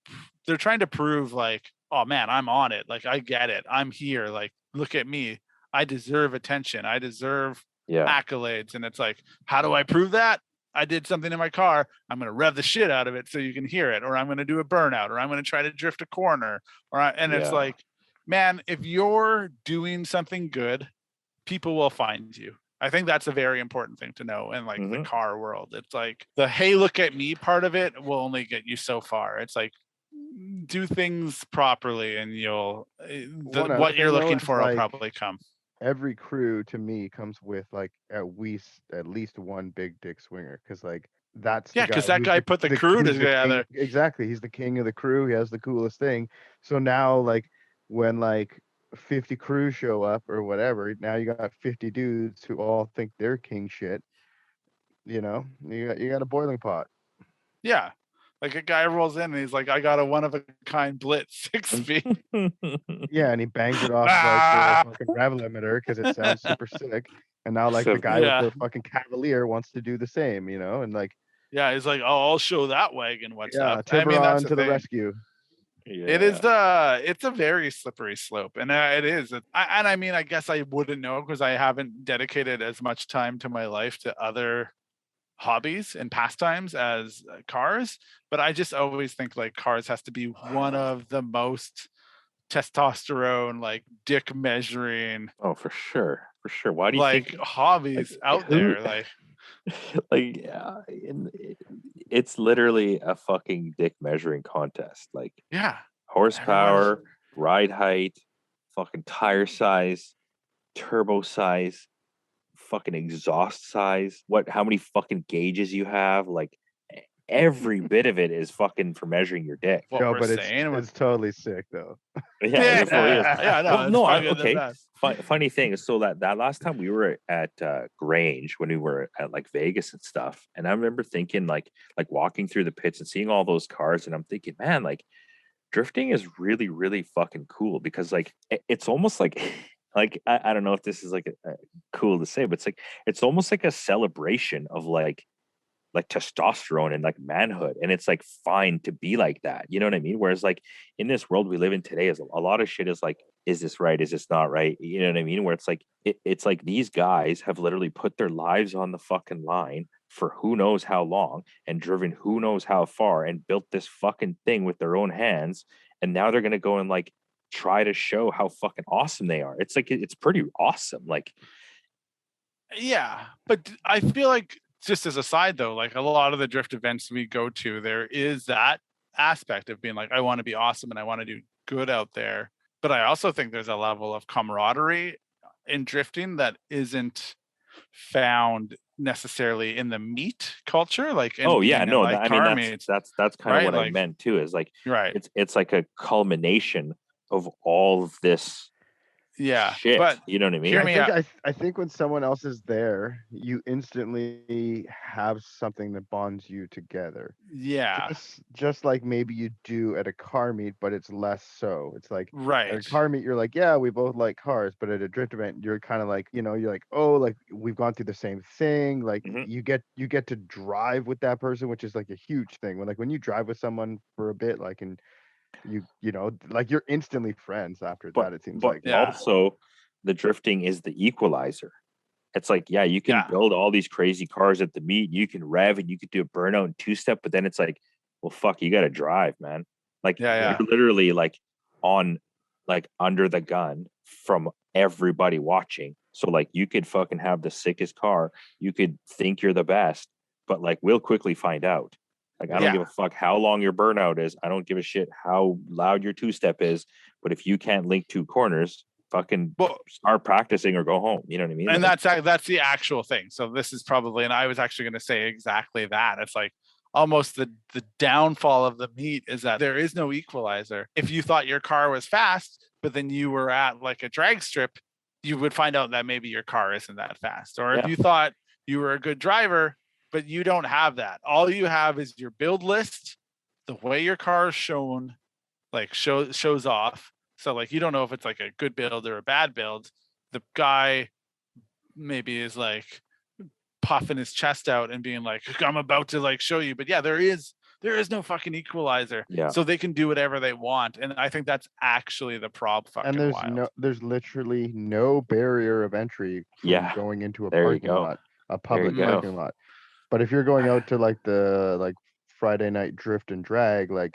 they're trying to prove like, oh man, I'm on it. Like I get it. I'm here. Like, look at me. I deserve attention. I deserve accolades. And it's like, how do I prove that? I did something in my car. I'm going to rev the shit out of it so you can hear it, or I'm going to do a burnout, or I'm going to try to drift a corner, it's like, man, if you're doing something good, people will find you. I think that's a very important thing to know in like the car world. It's like the, hey, look at me part of it will only get you so far. It's like, do things properly and you'll, what you're looking for will probably come. Every crew to me comes with like at least one big dick swinger, because like that's because that guy put the crew together. Exactly, he's the king of the crew. He has the coolest thing. So now like when like 50 crews show up or whatever, now you got 50 dudes who all think they're king shit. You know, you got a boiling pot. Yeah. Like a guy rolls in and he's like, I got a one of a kind blitz 6 feet. Yeah, and he bangs it off like the fucking rev limiter because it sounds super sick. And now like the guy with the fucking Cavalier wants to do the same, you know, and like, yeah, he's like, oh, I'll show that wagon what's up. I mean, that's to the rescue. It is it's a very slippery slope, and it is. I mean, I guess I wouldn't know because I haven't dedicated as much time to my life to other hobbies and pastimes as cars, but I just always think like cars has to be one of the most testosterone, like dick measuring. Oh, for sure. Why do you think hobbies out there? Like, it's literally a fucking dick measuring contest. Like, horsepower, ride height, fucking tire size, turbo size, fucking exhaust size, how many fucking gauges you have, like every bit of it is fucking for measuring your dick. It's totally sick though. Funny thing is, so that last time we were at Grange, when we were at like Vegas and stuff, and I remember thinking like walking through the pits and seeing all those cars, and I'm thinking, man, like drifting is really, really fucking cool, because like it's almost like like I don't know if this is like cool to say, but it's almost like a celebration of like testosterone and like manhood, and it's like fine to be like that, you know what I mean? Whereas like in this world we live in today, is a lot of shit is like, is this right, is this not right, you know what I mean? Where it's like it's like these guys have literally put their lives on the fucking line for who knows how long, and driven who knows how far, and built this fucking thing with their own hands, and now they're gonna go and like try to show how fucking awesome they are. It's like, it's pretty awesome. Like, yeah, but I feel like, just as a side though, like a lot of the drift events we go to, there is that aspect of being like, I want to be awesome and I want to do good out there. But I also think there's a level of camaraderie in drifting that isn't, found necessarily in the meat culture, like Oh yeah, no, like I mean car meats, that's kind of right? what I Like, meant too. Is like right. it's like a culmination of all of this Yeah, shit. but You know what I mean? hear me out. I think when someone else is there, you instantly have something that bonds you together. Yeah, Just like maybe you do at a car meet, but it's less so. It's like at a right. car meet, you're like, yeah, we both like cars, but at a drift event, you're kind of like, you're like, oh, like we've gone through the same thing. Like Mhm. you get to drive with that person, which is like a huge thing. When you drive with someone for a bit, like and like you're instantly friends after But that. It seems but like. Yeah. also the drifting is the equalizer. It's like, yeah, you can Yeah. build all these crazy cars at the meet, you can rev and you could do a burnout and two-step, but then it's like, well, fuck, you got to drive, man. Like Yeah. you're literally like on like under the gun from everybody watching. So like you could fucking have the sickest car, you could think you're the best, but like we'll quickly find out. Like I don't Yeah. give a fuck how long your burnout is. I don't give a shit how loud your two-step is. But if you can't link two corners, fucking Well, start practicing or go home. You know what I mean? and Like, that's the actual thing. So this is probably, and I was actually going to say exactly that. It's like almost the downfall of the meet is that there is no equalizer. If you thought your car was fast, but then you were at like a drag strip, you would find out that maybe your car isn't that fast. Or if Yeah. you thought you were a good driver, but you don't have that. All you have is your build list, the way your car is shown, like shows off. So like you don't know if it's like a good build or a bad build. The guy maybe is like puffing his chest out and being like, I'm about to like show you. But yeah, there is no fucking equalizer. Yeah. So they can do whatever they want. And I think that's actually the prob fucking And wild. there's literally no barrier of entry from Yeah, going into a there you parking go. lot, a There public you go. parking lot. But if you're going out to like the Friday night drift and drag, like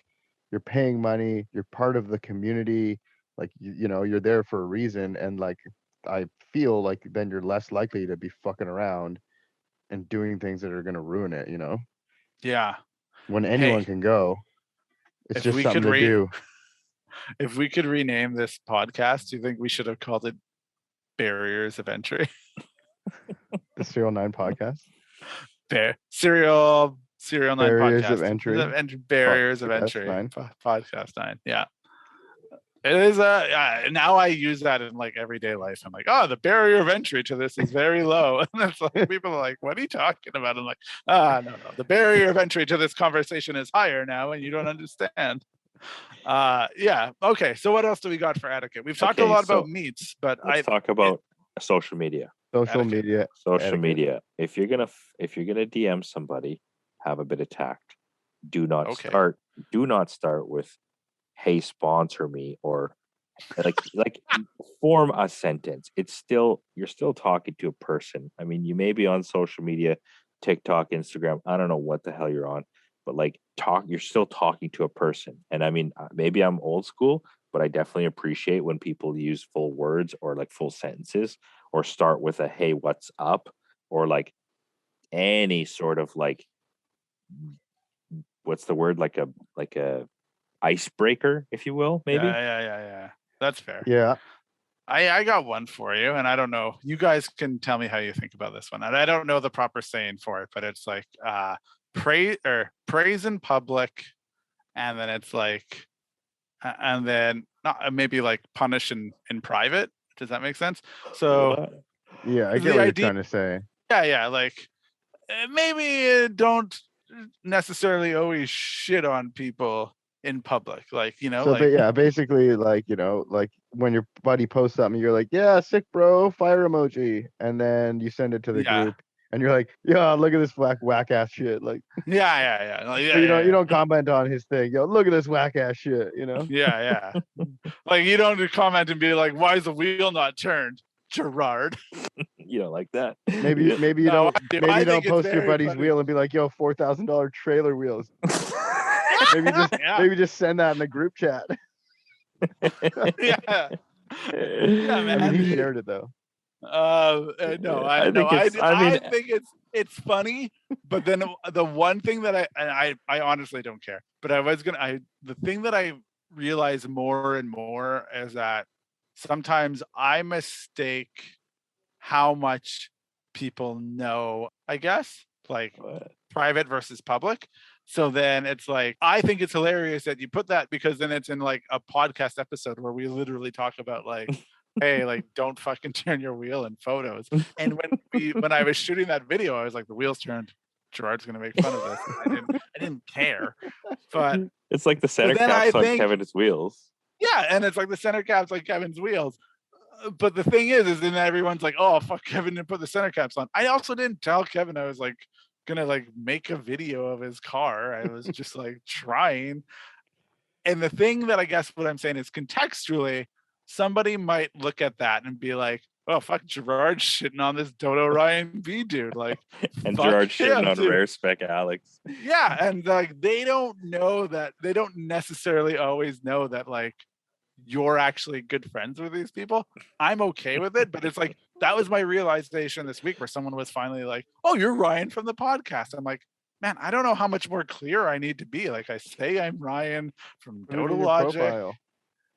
you're paying money, you're part of the community, like you're there for a reason, and like I feel like then you're less likely to be fucking around and doing things that are gonna ruin it, Yeah. when Hey, anyone can go. It's if just we something could to do. if we could rename this podcast, do you think we should have called it Barriers of Entry? The SerialNine podcast. SerialNine Barriers podcast. of entry. Barriers of Podcast entry. 9. Podcast 9. Yeah. It is now I use that in like everyday life. I'm like, oh, the barrier of entry to this is very low. And it's like people are like, what are you talking about? I'm like, no. The barrier of entry to this conversation is higher now, and you don't understand. Yeah. Okay. So what else do we got for etiquette? We've talked a lot about meats, but let's talk about social media. Social Etiquette. media. Social etiquette. media. If you're gonna DM somebody, have a bit of tact. Do not start with, "Hey, sponsor me," or like form a sentence. You're still talking to a person. I mean, you may be on social media, TikTok, Instagram. I don't know what the hell you're on, but like you're still talking to a person. And I mean, maybe I'm old school, but I definitely appreciate when people use full words or like full sentences, or start with a "Hey, what's up?" or like any sort of like, what's the word, like a icebreaker, if you will, maybe. Yeah. That's fair. Yeah. I got one for you, and I don't know. You guys can tell me how you think about this one. And I don't know the proper saying for it, but it's like praise in public, and then it's like, and then not maybe like punish in private. Does that make sense? So yeah, I the get what idea, you're trying to say. Yeah, like maybe don't necessarily always shit on people in public, like So like yeah, basically like like when your buddy posts something, you're like, yeah, sick bro, fire emoji, and then you send it to the group, and you're like, yeah, look at this whack ass shit, like yeah. Like, you don't comment on his thing, yo, look at this whack ass shit, Yeah. Like you don't comment and be like, why is the wheel not turned, Gerard? You don't like that. Maybe you No, don't post your buddy's funny. Wheel and be like, yo, $4,000 trailer wheels. maybe just send that in the group chat. Yeah, man. I mean, he shared it though. No, I think it's funny, but then the one thing that I honestly don't care, but the thing that I realize more and more is that sometimes I mistake how much people know, I guess, like What? private versus public. So then it's like, I think it's hilarious that you put that, because then it's in like a podcast episode where we literally talk about like, hey, like don't fucking turn your wheel in photos. And when I was shooting that video, I was like, the wheels turned. Gerard's gonna make fun of this. I didn't care. But It's like the center then I caps on think- Kevin's wheels. yeah, and it's like the center caps like Kevin's wheels. But the thing is then everyone's like, oh fuck, Kevin didn't put the center caps on. I also didn't tell Kevin I was like gonna like make a video of his car. I was just like trying. And the thing that I guess what I'm saying is contextually, somebody might look at that and be like, oh fuck, Gerard shitting on this Dodo Ryan B dude. Like, And fuck Gerard shitting him, on dude. Rare Spec Alex. Yeah, and like they don't know that, they don't necessarily always know that like you're actually good friends with these people. I'm okay with it, but it's like that was my realization this week where someone was finally like, oh, you're Ryan from the podcast. I'm like, man, I don't know how much more clear I need to be. Like I say I'm Ryan from Put it in Dodo your Logic. profile.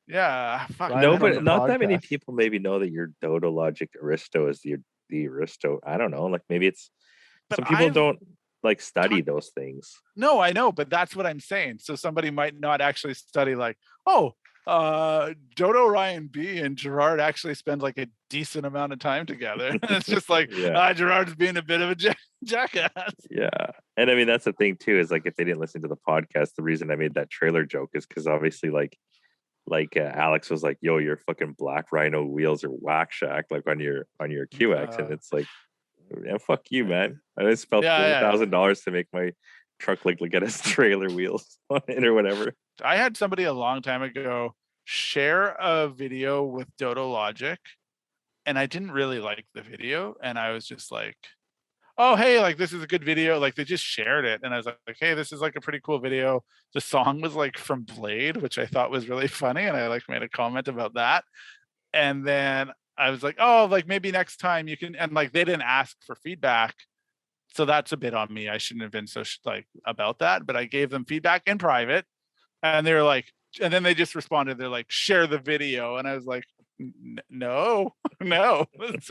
Yeah, fuck. Ryan No, from but the not that many podcast. people maybe know that your Dodo Logic Aristo is the Aristo. I don't know. Like maybe it's But some people I've don't like study those things. No, I know, but that's what I'm saying. So somebody might not actually study like, oh, Dodo Ryan B and Gerard actually spend like a decent amount of time together. And it's just like, Yeah. Gerard's being a bit of a jackass. Yeah. And I mean, that's the thing too, is like if they didn't listen to the podcast, the reason I made that trailer joke is because obviously like Alex was like, yo, your fucking black Rhino wheels are whack shack, like on your QX. And it's like, yeah, fuck you, man. I just spent $4,000 to make my truck look at his trailer wheels on it or whatever. I had somebody a long time ago share a video with Dodo Logic, and I didn't really like the video. And I was just like, oh, hey, like this is a good video. Like they just shared it. And I was like, hey, this is like a pretty cool video. The song was like from Blade, which I thought was really funny. And I like made a comment about that. And then I was like, oh, like maybe next time you can, and like they didn't ask for feedback. So that's a bit on me. I shouldn't have been so like about that, but I gave them feedback in private. And they were like, and then they just responded, they're like, share the video. And I was like, no, this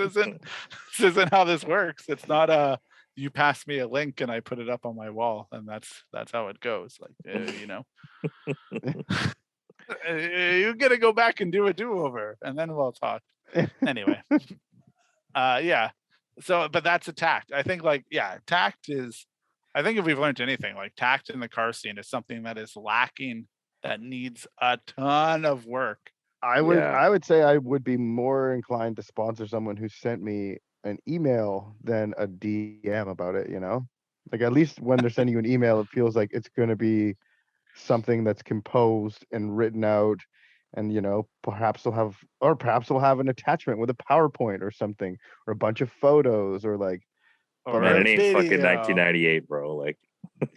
isn't how this works. It's not you pass me a link and I put it up on my wall, and that's how it goes. Like, you know, you're gonna go back and do a do-over, and then we'll talk. Anyway, yeah. So, but that's a tact. I think, like, yeah, tact is. I think if we've learned anything, like tact in the car scene is something that is lacking, that needs a ton of work. I would say I would be more inclined to sponsor someone who sent me an email than a DM about it, you know? Like at least when they're sending you an email, it feels like it's going to be something that's composed and written out, and you know, perhaps they'll have an attachment with a PowerPoint or something, or a bunch of photos, or like Or Man, a it ain't fucking video. 1998, bro. Like,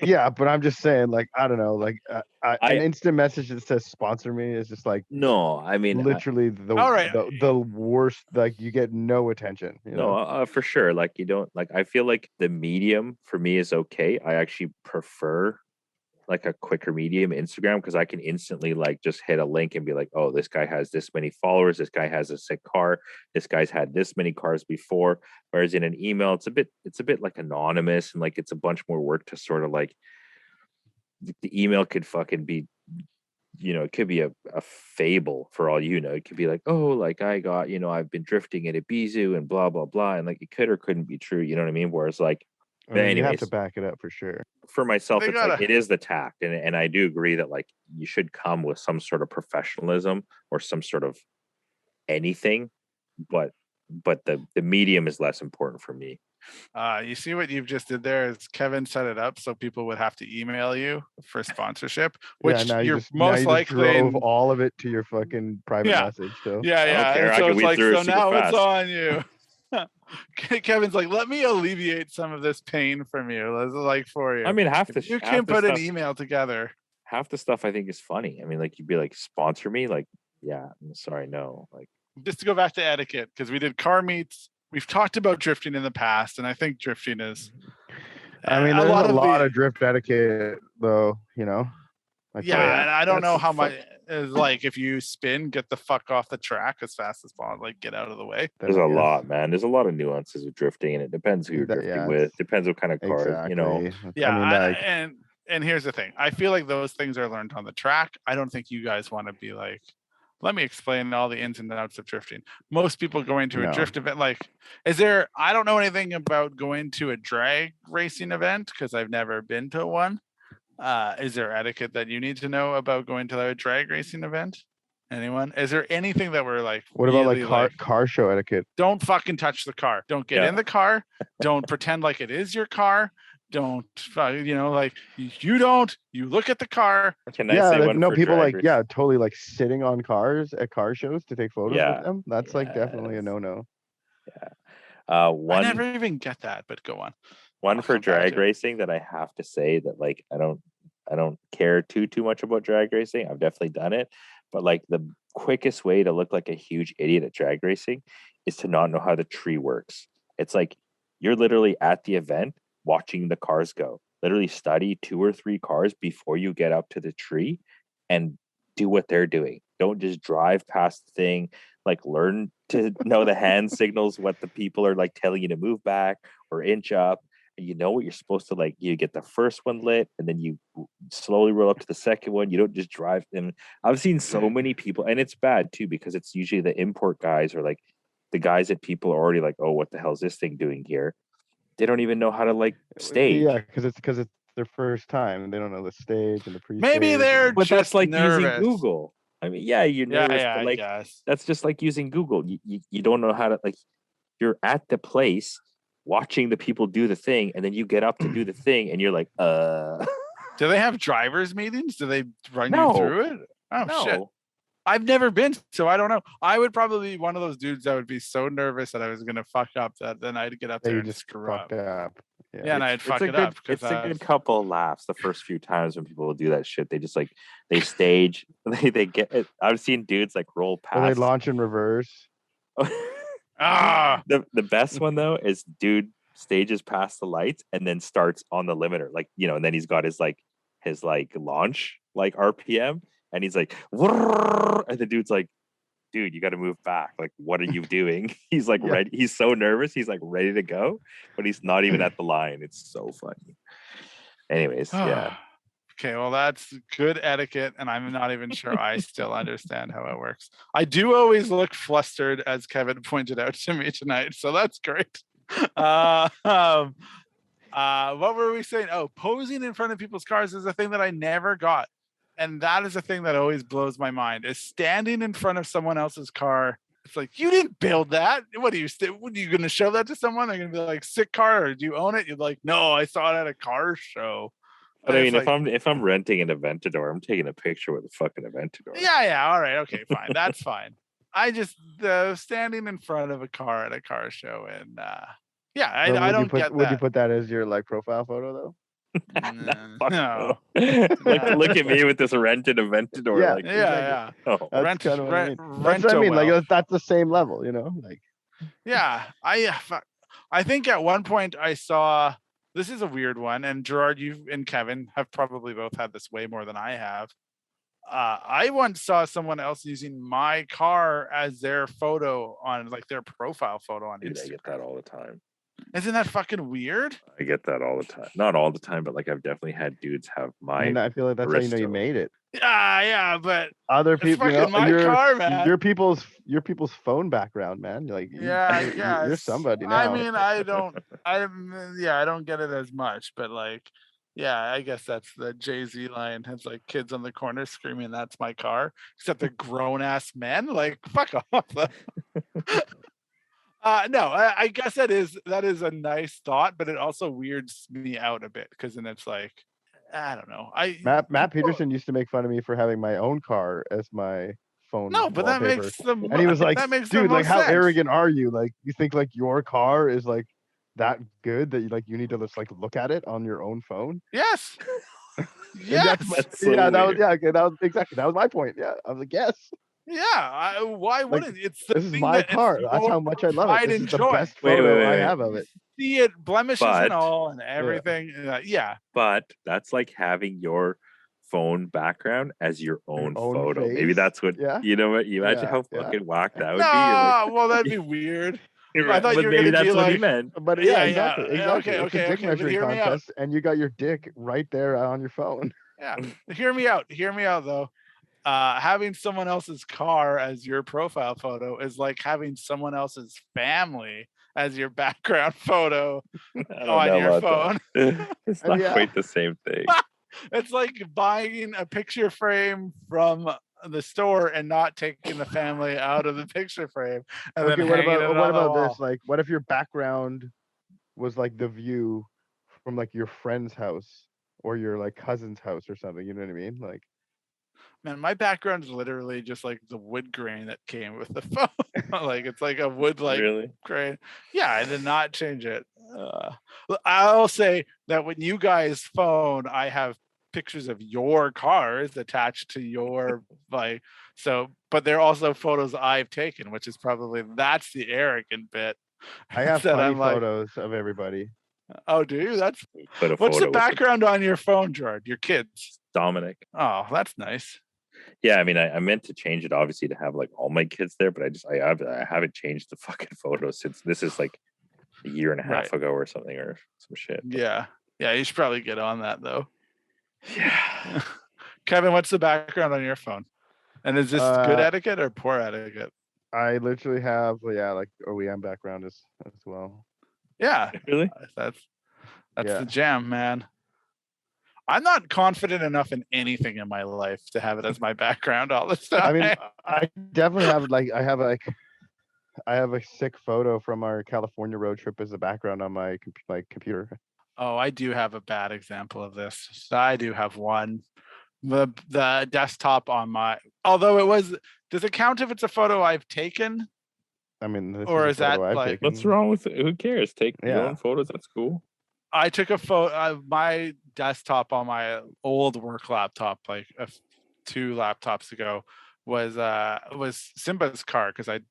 yeah, but I'm just saying, like, I don't know, like an instant message that says sponsor me is just like no, I mean, literally the worst. Like you get no attention. You know? no, for sure. Like you don't like. I feel like the medium for me is okay. I actually prefer like a quicker medium, Instagram, because I can instantly like just hit a link and be like, oh, this guy has this many followers, this guy has a sick car, this guy's had this many cars before. Whereas in an email, it's a bit like anonymous, and like it's a bunch more work to sort of like the email could fucking be, you know, it could be a fable for all you know. It could be like, oh, like I got, you know, I've been drifting at Ibiza and blah blah blah, and like it could or couldn't be true, you know what I mean? Whereas like, I mean, you have anyways, to back it up for sure. for myself, They it's like gotta- it is the tact, and I do agree that like you should come with some sort of professionalism or some sort of anything, but the medium is less important for me. You see what you've just did there is Kevin set it up so people would have to email you for sponsorship, which now you're now most you likely drove all of it to your fucking private Yeah. message. So Yeah, I don't yeah. care. And I so can it's weed like, through it so super now fast. it's on you. Kevin's like, let me alleviate some of this pain from you. Let's like for you. I mean, half the You half can the put an stuff- email together. half the stuff I think is funny. I mean, like you'd be like, sponsor me, like, yeah, I'm sorry, no, like, Just to go back to etiquette, because we did car meets. We've talked about drifting in the past, and I think drifting is. I mean, a there's lot a lot the- of drift etiquette, though. You know. I Yeah, feel like. and I don't know That's how much. is like if you spin, get the fuck off the track as fast as possible, like get out of the way. There's a lot, man. There's a lot of nuances of drifting, and it depends who you're drifting with. Depends what kind of car, you know. Yeah, I mean, and here's the thing. I feel like those things are learned on the track. I don't think you guys want to be like, let me explain all the ins and outs of drifting. Most people going to a drift event, like, I don't know anything about going to a drag racing event because I've never been to one. Is there etiquette that you need to know about going to a drag racing event? Anyone? Is there anything that we're like? What about like car show etiquette? Don't fucking touch the car. Don't get in the car. Don't pretend like it is your car. Don't you look at the car. Can I say one people like totally like sitting on cars at car shows to take photos with them. That's like definitely a no. I never even get that, but go on. One for drag racing that I have to say that like I don't care too much about drag racing. I've definitely done it, but like the quickest way to look like a huge idiot at drag racing is to not know how the tree works. It's like you're literally at the event watching the cars go. Literally study 2 or 3 cars before you get up to the tree and do what they're doing. Don't just drive past the thing. Like learn to know the hand signals, what the people are like telling you to move back or inch up. And you know what you're supposed to like. You get the first one lit and then you slowly roll up to the second one. You don't just drive them. I've seen so many people, and it's bad too because it's usually the import guys or like the guys that people are already like, oh, what the hell is this thing doing here? They don't even know how to like stage. Yeah, because it's their first time and they don't know the stage and the pre-stage. Maybe they're but just that's like nervous. using Google. I mean, you're nervous, but like that's just like using Google. You don't know how to like. You're at the place watching the people do the thing, and then you get up to do the thing, and you're like, Do they have drivers meetings? Do they run you through it? Oh shit. I've never been, so I don't know. I would probably be one of those dudes that would be so nervous that I was gonna fuck up that then I'd get up there and just screw up. Yeah, and I'd fuck it up. It's a good couple of laughs the first few times when people will do that shit. They just like they stage, they get it. I've seen dudes like roll past. Or they launch in reverse. The best one though is dude stages past the lights and then starts on the limiter, like and then he's got his launch like RPM. And he's like, and the dude's like, dude, you got to move back. Like, what are you doing? He's like, ready. He's so nervous. He's like ready to go, but he's not even at the line. It's so funny. Anyways, yeah. Okay, well, that's good etiquette. And I'm not even sure I still understand how it works. I always look flustered, as Kevin pointed out to me tonight. So that's great. What were we saying? Oh, posing in front of people's cars is a thing that I never got. And that is a thing that always blows my mind, is standing in front of someone else's car. It's like, you didn't build that. What are you going to show that to someone? They're going to be like, sick car, or do you own it? You're like, no, I saw it at a car show. But I mean, if I'm renting an Aventador, I'm taking a picture with a fucking Aventador. Yeah. All right. Okay, fine. That's fine. I just, standing in front of a car at a car show. And I don't get that. Would you put that as your like profile photo though? No. Look at me with this rented Aventador. Yeah. Oh. That's kind of what I mean. That's what I mean. Like that's the same level, like. Yeah, I think at one point I saw. This is a weird one, and Gerard, you and Kevin have probably both had this way more than I have. I once saw someone else using my car as their photo on, like, their profile photo on Instagram. I get that all the time. Isn't that fucking weird? I get that all the time. Not all the time, but like I've definitely had dudes have my. And I feel like that's how you know you made it. Yeah, but other people, my car, man. Your people's phone background, man. Like, you're somebody now. I mean, I don't get it as much, but like, yeah, I guess that's the Jay-Z line. It's like kids on the corner screaming, "That's my car," except they're grown ass men. Like, fuck off. No, I guess that is a nice thought, but it also weirds me out a bit because then it's like, I don't know. Matt Peterson used to make fun of me for having my own car as my phone. No, but wallpaper. that makes them. And he was like, "Dude, like, how sense. arrogant are you? Like, you think like your car is like that good that you need to just like look at it on your own phone?" Yes. Yes. That was my point. Yeah, I was like, yes. Yeah, why wouldn't? Like, it's the this is my car. That's how much I love it. This is the best photo I have of it. See it, blemishes and all, and everything. Yeah. But that's like having your phone background as your own photo. face? Maybe that's what. Yeah. You know what? You imagine Yeah, how yeah. fucking whack that would be. No, well, that'd be weird. I thought but you were maybe gonna be that's what he like, meant. But Yeah, exactly. okay, It's a dick but measuring hear me out. contest, and you got your dick right there on your phone. Yeah, hear me out though. Having someone else's car as your profile photo is like having someone else's family as your background photo on your phone. It's not quite the same thing. It's like buying a picture frame from the store and not taking the family out of the picture frame and then what hanging it about on the wall. this? Like, what if your background was like the view from like your friend's house or your like cousin's house or something? You know what I mean? Like, man, my background is literally just like the wood grain that came with the phone. Like it's like a wood grain. Yeah, I did not change it. I'll say that when you guys phone, I have pictures of your cars attached to your but they're also photos I've taken, which is probably that's the arrogant bit. I have funny photos of everybody. Oh, do you? That's what's the background on your phone, Gerard? Your kids? Dominic. Oh, that's nice. Yeah, I mean, I meant to change it obviously to have like all my kids there, but I haven't changed the fucking photo since this is like a year and a half ago or something or some shit. Yeah, you should probably get on that though. Yeah. Kevin, what's the background on your phone? And is this good etiquette or poor etiquette? I literally have like OEM background as well. Yeah, really. That's the jam, man. I'm not confident enough in anything in my life to have it as my background all the time. I mean, I definitely have I have a sick photo from our California road trip as the background on my computer. Oh, I do have a bad example of this. So I do have one. The desktop on my, although it was, does it count if it's a photo I've taken? I mean, or is that like, what's wrong with it? Who cares? Take your own photos. That's cool. I took a photo. My desktop on my old work laptop, like 2 laptops ago, was Simba's car because it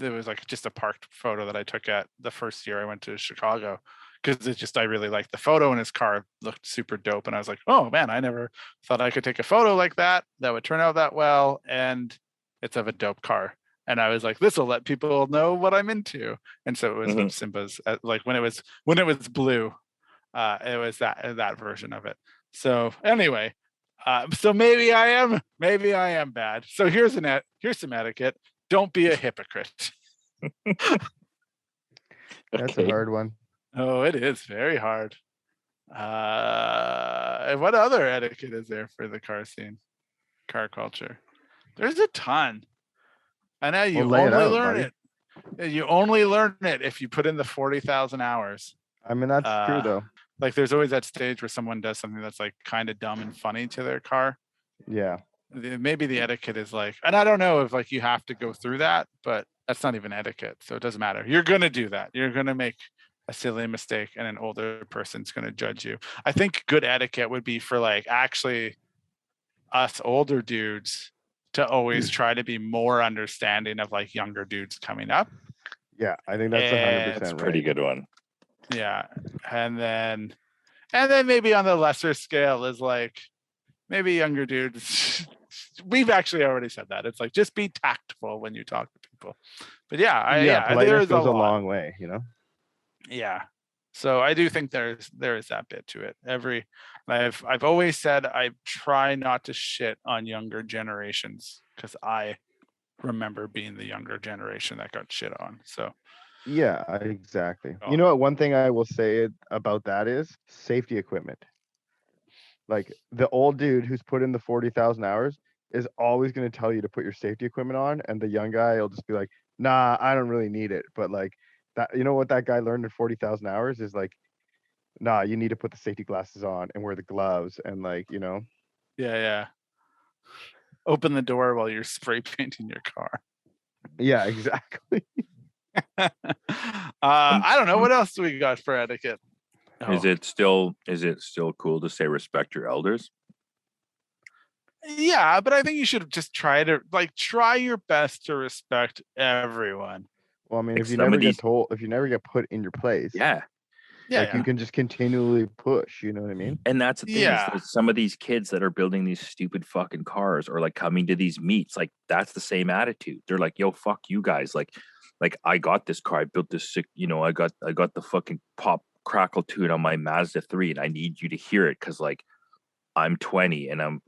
was like just a parked photo that I took at the first year I went to Chicago because I really liked the photo and his car looked super dope and I was like, oh man, I never thought I could take a photo like that would turn out that well, and it's of a dope car. And I was like, this will let people know what I'm into. And so it was Simba's, like when it was blue. It was that version of it. So anyway, so maybe I am bad. So here's some etiquette. Don't be a hypocrite. That's a hard one. Oh, it is very hard. And what other etiquette is there for the car scene, car culture? There's a ton. I know you only learn it. You only learn it if you put in the 40,000 hours. I mean, that's true though. Like there's always that stage where someone does something that's like kind of dumb and funny to their car. Yeah. Maybe the etiquette is like, and I don't know if like you have to go through that, but that's not even etiquette. So it doesn't matter. You're going to do that. You're going to make a silly mistake and an older person's going to judge you. I think good etiquette would be for like actually us older dudes to always try to be more understanding of like younger dudes coming up. Yeah, I think that's 100% That's a pretty good one. Yeah. And then maybe on the lesser scale is like maybe younger dudes. We've actually already said that. It's like just be tactful when you talk to people. But politeness goes a long way, you know? Yeah. So I do think there is that bit to it. I've always said I try not to shit on younger generations because I remember being the younger generation that got shit on. So yeah, exactly. You know what? One thing I will say about that is safety equipment. Like the old dude who's put in the 40,000 hours is always going to tell you to put your safety equipment on, and the young guy will just be like, "Nah, I don't really need it." But like that, you know what that guy learned in 40,000 hours is like, "Nah, you need to put the safety glasses on and wear the gloves and like, you know." Yeah. Open the door while you're spray painting your car. Yeah, exactly. I don't know. What else do we got for etiquette? Is it still cool to say respect your elders? Yeah, but I think you should just try your best to respect everyone. Well, I mean, if you never get put in your place. Yeah. Yeah, Like you can just continually push, you know what I mean? And that's the thing is that some of these kids that are building these stupid fucking cars or like coming to these meets, like that's the same attitude. They're like, yo, fuck you guys. Like I got this car. I built this sick, I got the fucking pop crackle tune on my Mazda 3 and I need you to hear it because like I'm 20 and I'm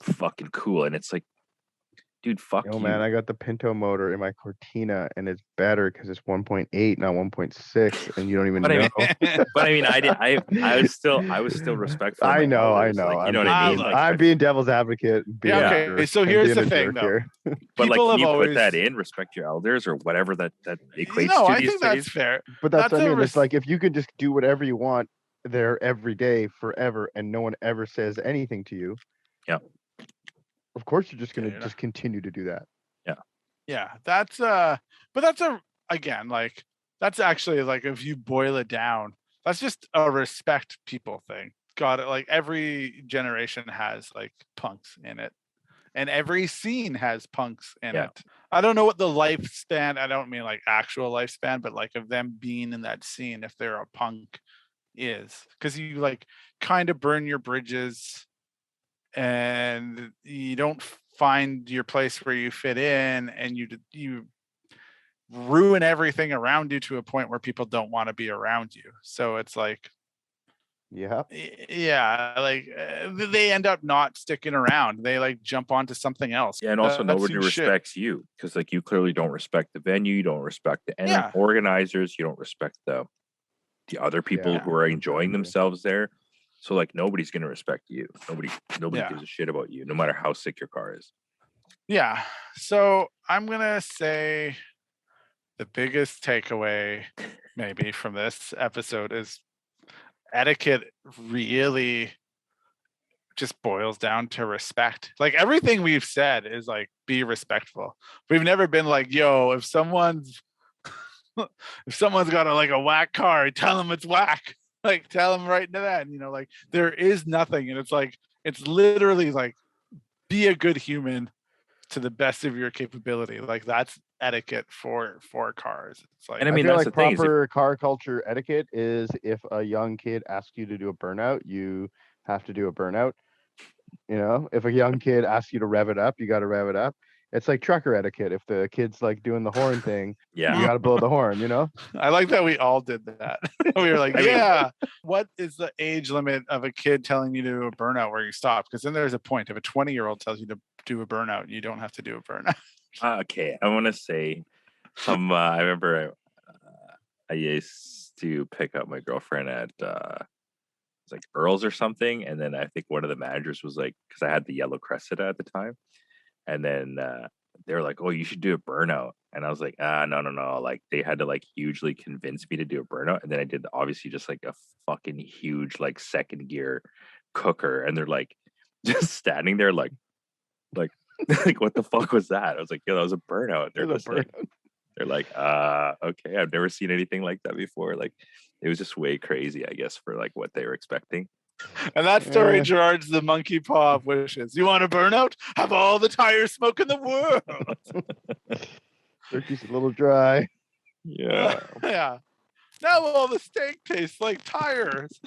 fucking cool. And it's like, dude, fuck you. Man, I got the Pinto motor in my Cortina and it's better because it's 1.8, not 1.6, and you don't even know. But I mean, I was still respectful. I know. Like, you know what I mean? Like, I'm being devil's advocate. Okay, so here's the thing, though. But like, can you put that in? Respect your elders or whatever that equates to. I these think days? that's fair. But that's what I mean. It's like if you can just do whatever you want there every day forever, and no one ever says anything to you. Yeah. Of course, you're just gonna just continue to do that. Yeah, that's but that's again, like that's actually like if you boil it down, that's just a respect people thing. Got it. Like every generation has like punks in it, and every scene has punks in it. I don't know what the lifespan. I don't mean like actual lifespan, but like of them being in that scene, if they're a punk, is because you like kind of burn your bridges, and you don't find your place where you fit in, and you ruin everything around you to a point where people don't want to be around you. So it's like, like they end up not sticking around. They like jump onto something else. Yeah, and also nobody respects you because like you clearly don't respect the venue, you don't respect the organizers, you don't respect the other people who are enjoying themselves there. So like nobody's gonna respect you. Nobody gives a shit about you, no matter how sick your car is. Yeah. So I'm gonna say the biggest takeaway maybe from this episode is etiquette really just boils down to respect. Like everything we've said is like be respectful. We've never been like, yo, if someone's got a whack car, tell them it's whack. Like tell them right into that. And, like there is nothing. And it's like, it's literally like be a good human to the best of your capability. Like that's etiquette for cars. It's like, and I mean, that's like proper car culture etiquette is if a young kid asks you to do a burnout, you have to do a burnout. If a young kid asks you to rev it up, you got to rev it up. It's like trucker etiquette. If the kid's like doing the horn thing, you got to blow the horn, I like that we all did that. We were like, what is the age limit of a kid telling you to do a burnout where you stop? Because then there's a point. If a 20-year-old tells you to do a burnout, you don't have to do a burnout. Okay, I want to say I remember I used to pick up my girlfriend at it's like Earl's or something, and then I think one of the managers was like, because I had the yellow Cressida at the time. And then they were like, oh, you should do a burnout. And I was like, no. Like they had to like hugely convince me to do a burnout. And then I did obviously just like a fucking huge like second gear cooker. And they're like just standing there like what the fuck was that? I was like, yeah, that was a burnout. They're like, okay, I've never seen anything like that before. Like it was just way crazy, I guess, for like what they were expecting. And that story, Gerard's the monkey paw of wishes. You want a burnout? Have all the tire smoke in the world. Turkey's a little dry. Yeah. Yeah. Now all the steak tastes like tires.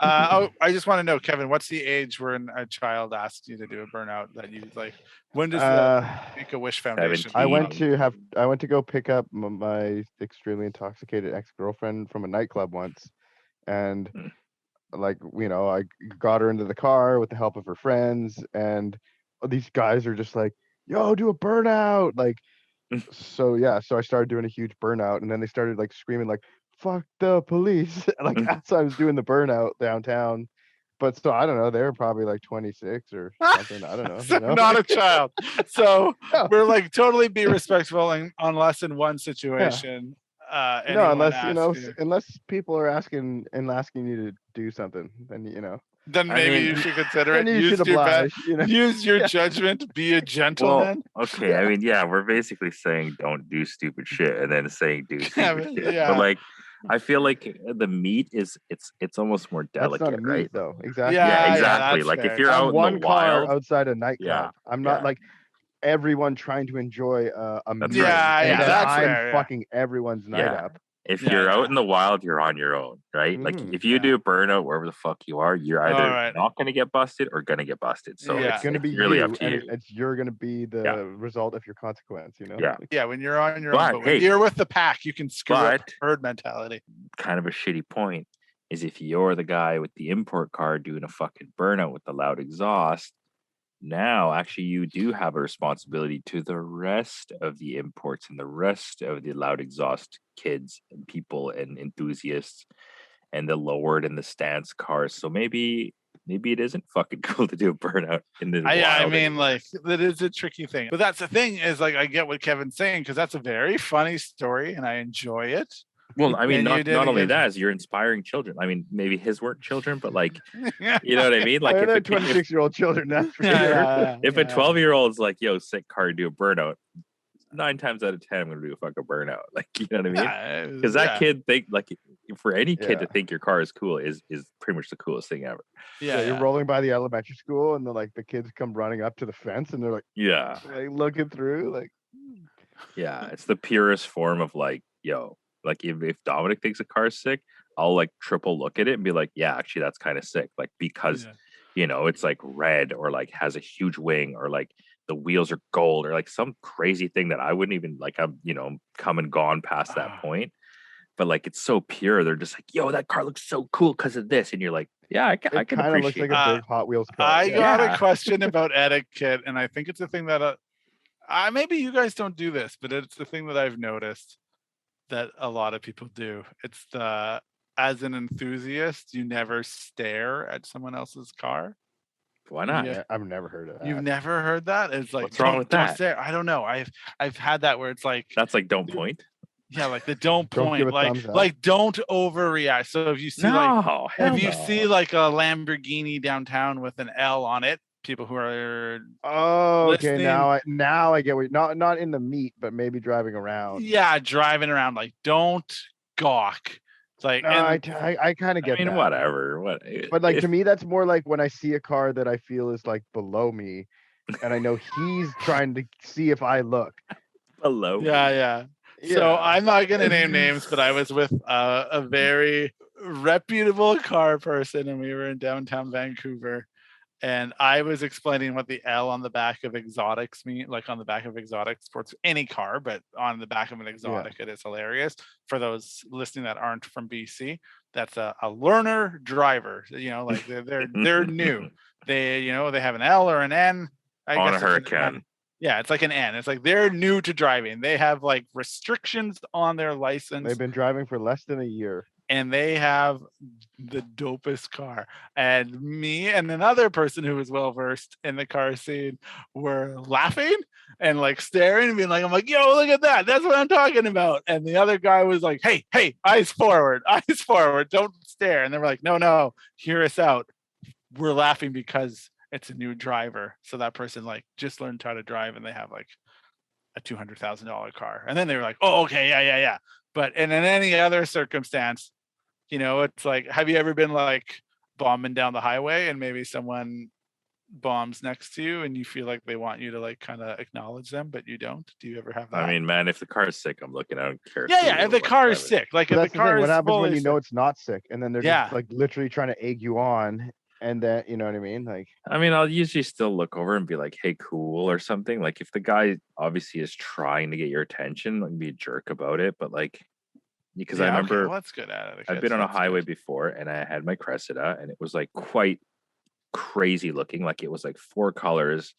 I just want to know, Kevin, what's the age when a child asks you to do a burnout that you like? When does the Make-A-Wish Foundation? 17. I went to go pick up my extremely intoxicated ex-girlfriend from a nightclub once. And like, I got her into the car with the help of her friends, and these guys are just like, yo, do a burnout. Like, so I started doing a huge burnout, and then they started like screaming like, fuck the police. Like as I was doing the burnout downtown. But so I don't know, they were probably like 26 or something. I don't know. So not a child. So we're like totally be respectful unless in one situation. No, unless people are asking you to do something, then then maybe you should consider it. You should oblige, use your judgment, be a gentleman. Well, okay, I mean, we're basically saying don't do stupid shit and then saying do stupid shit. Yeah. But like I feel like the meat is it's almost more delicate, that's not a meat, right? Though. Exactly. Yeah, exactly. Like fair. if you're out one in the car wild outside a nightclub, I'm not like everyone trying to enjoy a meal. Right. And that's I'm fair, fucking everyone's night up. If you're out in the wild, you're on your own, right? Like if you do a burnout wherever the fuck you are, you're either not going to get busted or going to get busted. So it's going to be really you, up to you. You're going to be the result of your consequence, you know? Yeah, when you're on your own, but when you're with the pack, you can screw up herd mentality. Kind of a shitty point is if you're the guy with the import car doing a fucking burnout with the loud exhaust, now actually you do have a responsibility to the rest of the imports and the rest of the loud exhaust kids and people and enthusiasts and the lowered and the stance cars. So maybe it isn't fucking cool to do a burnout in the wild. I mean, like, that is a tricky thing. But that's the thing is, like, I get what Kevin's saying because that's a very funny story and I enjoy it. Well, I mean, not only that, is you're inspiring children. I mean, maybe his weren't children, but like, you know what I mean? Like, if they're 26-year-old children, that's for sure. If a 12-year-old's like, yo, sick car, do a burnout, 9 times out of 10, I'm going to do a fucking burnout. Like, you know what I mean? Because that kid, like, for any kid to think your car is cool is pretty much the coolest thing ever. Yeah, you're rolling by the elementary school and the kids come running up to the fence and they're like, like looking through, like, it's the purest form of like, yo. Like if Dominic thinks a car's sick, I'll like triple look at it and be like, yeah, actually that's kind of sick. Like because you know, it's like red or like has a huge wing or like the wheels are gold or like some crazy thing that I wouldn't even like, I'm, you know, come and gone past that point. But like it's so pure. They're just like, yo, that car looks so cool because of this. And you're like, yeah, I can appreciate it. Looks like a big Hot Wheels car. I got a question about etiquette, and I think it's a thing that maybe you guys don't do this, but it's the thing that I've noticed that a lot of people do. It's as an enthusiast, you never stare at someone else's car. Why not? I've never heard of that. You've never heard that? It's like, what's wrong with that? Stare. I don't know. I've had that where it's like, that's like don't point. Yeah, like the don't point, like don't overreact. So if you see see like a Lamborghini downtown with an L on it, people who are okay, now I get what not in the meat, but maybe driving around. Yeah, driving around, like don't gawk. Like I kind of get that. Whatever. But like to me, that's more like when I see a car that I feel is like below me, and I know he's trying to see if I look below. Yeah. So I'm not gonna name names, but I was with a very reputable car person, and we were in downtown Vancouver. And I was explaining what the L on the back of exotics mean, like on the back of exotic sports, any car, but on the back of an exotic, it is hilarious. For those listening that aren't from BC, that's a learner driver. You know, like they're new. They have an L or an N. On a Hurricane. Yeah, it's like an N. It's like they're new to driving. They have like restrictions on their license. They've been driving for less than a year. And they have the dopest car. And me and another person who was well versed in the car scene were laughing and like staring and being like, I'm like, yo, look at that. That's what I'm talking about. And the other guy was like, hey, eyes forward, don't stare. And they were like, no, hear us out. We're laughing because it's a new driver. So that person like just learned how to drive and they have like a $200,000 car. And then they were like, oh, okay, yeah. But in any other circumstance, you know, it's like, have you ever been like bombing down the highway and maybe someone bombs next to you and you feel like they want you to like kind of acknowledge them, but you don't? Do you ever have that? I mean, man, if the car is sick, I'm looking. I don't care. Yeah. If the car is sick, like if the car is what happens when you sick. know it's not sick, and then they're just like literally trying to egg you on, and then you know what I mean? Like, I mean, I'll usually still look over and be like, "Hey, cool," or something. Like if the guy obviously is trying to get your attention, like be a jerk about it, but like. Because I remember that's good at it. I've been on a highway before and I had my Cressida and it was like quite crazy looking. Like it was like 4 colors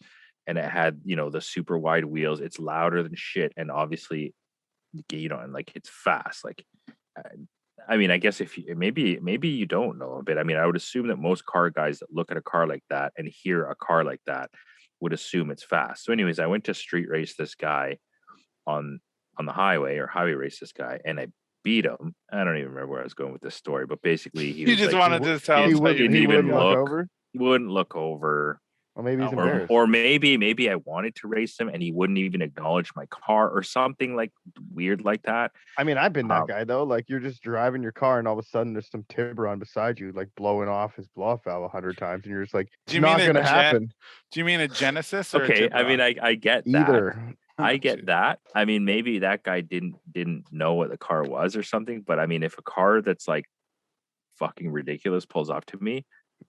and it had, you know, the super wide wheels. It's louder than shit. And obviously, you know, and like it's fast. Like, I mean, I guess if you, maybe you don't know a bit. I mean, I would assume that most car guys that look at a car like that and hear a car like that would assume it's fast. So anyways, I went to street race this guy on the highway or highway race this guy and I beat him. I don't even remember where I was going with this story, but basically he just like, wanted to tell he wouldn't even look over. He wouldn't look over. Well, maybe he's embarrassed. Or maybe I wanted to race him and he wouldn't even acknowledge my car or something like weird like that. I mean, I've been that guy though. Like you're just driving your car and all of a sudden there's some Tiburon beside you, like blowing off his blow off valve 100 times, and you're just like, it's not going to happen. Do you mean a Genesis? Or okay, I mean, I get that. Either. I get that. I mean, maybe that guy didn't know what the car was or something. But I mean, if a car that's like fucking ridiculous pulls up to me,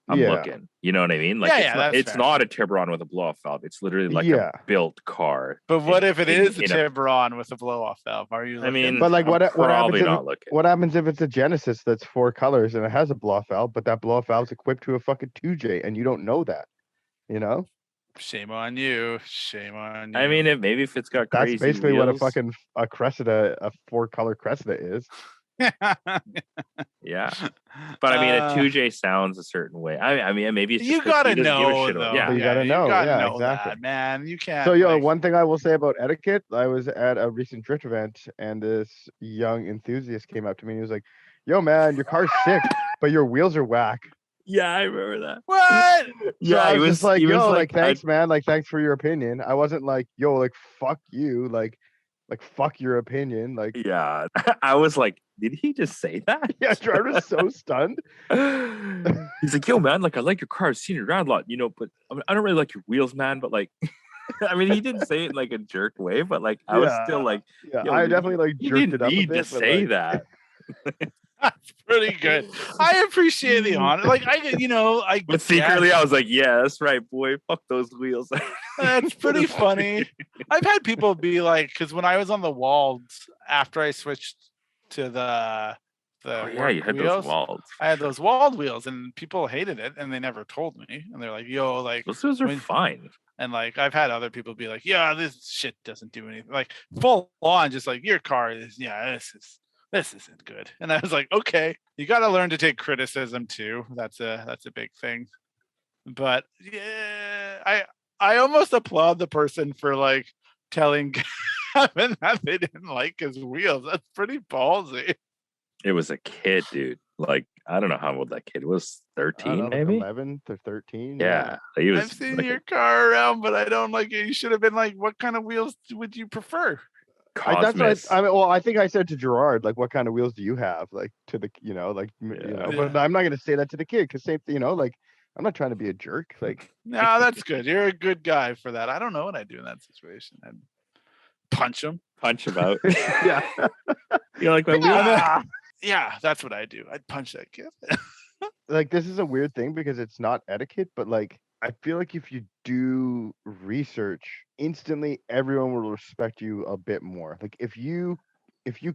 I'm looking. You know what I mean? Like it's not a Tiburon with a blow off valve. It's literally like a built car. But what if it is a Tiburon with a blow off valve? Are you looking? I mean, but like what happens not looking. What happens if it's a Genesis that's 4 colors and it has a blow off valve, but that blow off valve is equipped to a fucking 2J and you don't know that, you know? Shame on you. Shame on you. I mean, if it's got crazy that's basically wheels, what a fucking Cressida, a 4-color Cressida is. Yeah, but I mean, a 2J sounds a certain way. I mean, maybe it's just you gotta know, though. Yeah, you gotta know. Yeah, exactly, that, man. You can't. So, one thing I will say about etiquette, I was at a recent drift event, and this young enthusiast came up to me and he was like, "Yo, man, your car's sick, but your wheels are whack." Yeah, I remember that. What? Yeah, I was just like, "Yo, like, thanks, man. Like, thanks for your opinion." I wasn't like, "Yo, like, fuck you, like, fuck your opinion." Like, yeah, I was like, did he just say that? Yeah, Gerard was so stunned. He's like, "Yo, man, like, I like your car. I've seen it around a lot, you know, but I don't really like your wheels, man." But like, I mean, he didn't say it in like a jerk way, but like, I was still like, I definitely like jerked it up a bit. To say that. That's pretty good. I appreciate the honor. Like But secretly I was like, yeah, that's right, boy. Fuck those wheels. That's pretty funny. I've had people be like, because when I was on the Walds after I switched to the you had wheels, those Walds. I had those Wald wheels, and people hated it, and they never told me. And they're like, "Yo, like those wheels are fine." And like I've had other people be like, "Yeah, this shit doesn't do anything." Like full on, just like your car is. Yeah, this isn't good. And I was like, okay, you got to learn to take criticism too. That's a big thing. But yeah, I almost applaud the person for like telling Kevin that they didn't like his wheels. That's pretty ballsy. It was a kid, dude. Like, I don't know how old that kid was. 13, maybe 11 to 13. Yeah, he was. I've seen your car around, but I don't like it. You should have been like, what kind of wheels would you prefer? That's what I mean. Well, I think I said to Gerard, like, what kind of wheels do you have? Like, to the, but I'm not going to say that to the kid because same, like, I'm not trying to be a jerk. Like, no, that's good. You're a good guy for that. I don't know what I'd do in that situation. I'd punch him out. Yeah. You're like, my wheels. Yeah, that's what I do. I'd punch that kid. Like, this is a weird thing because it's not etiquette, but like, I feel like if you do research, instantly everyone will respect you a bit more. Like if you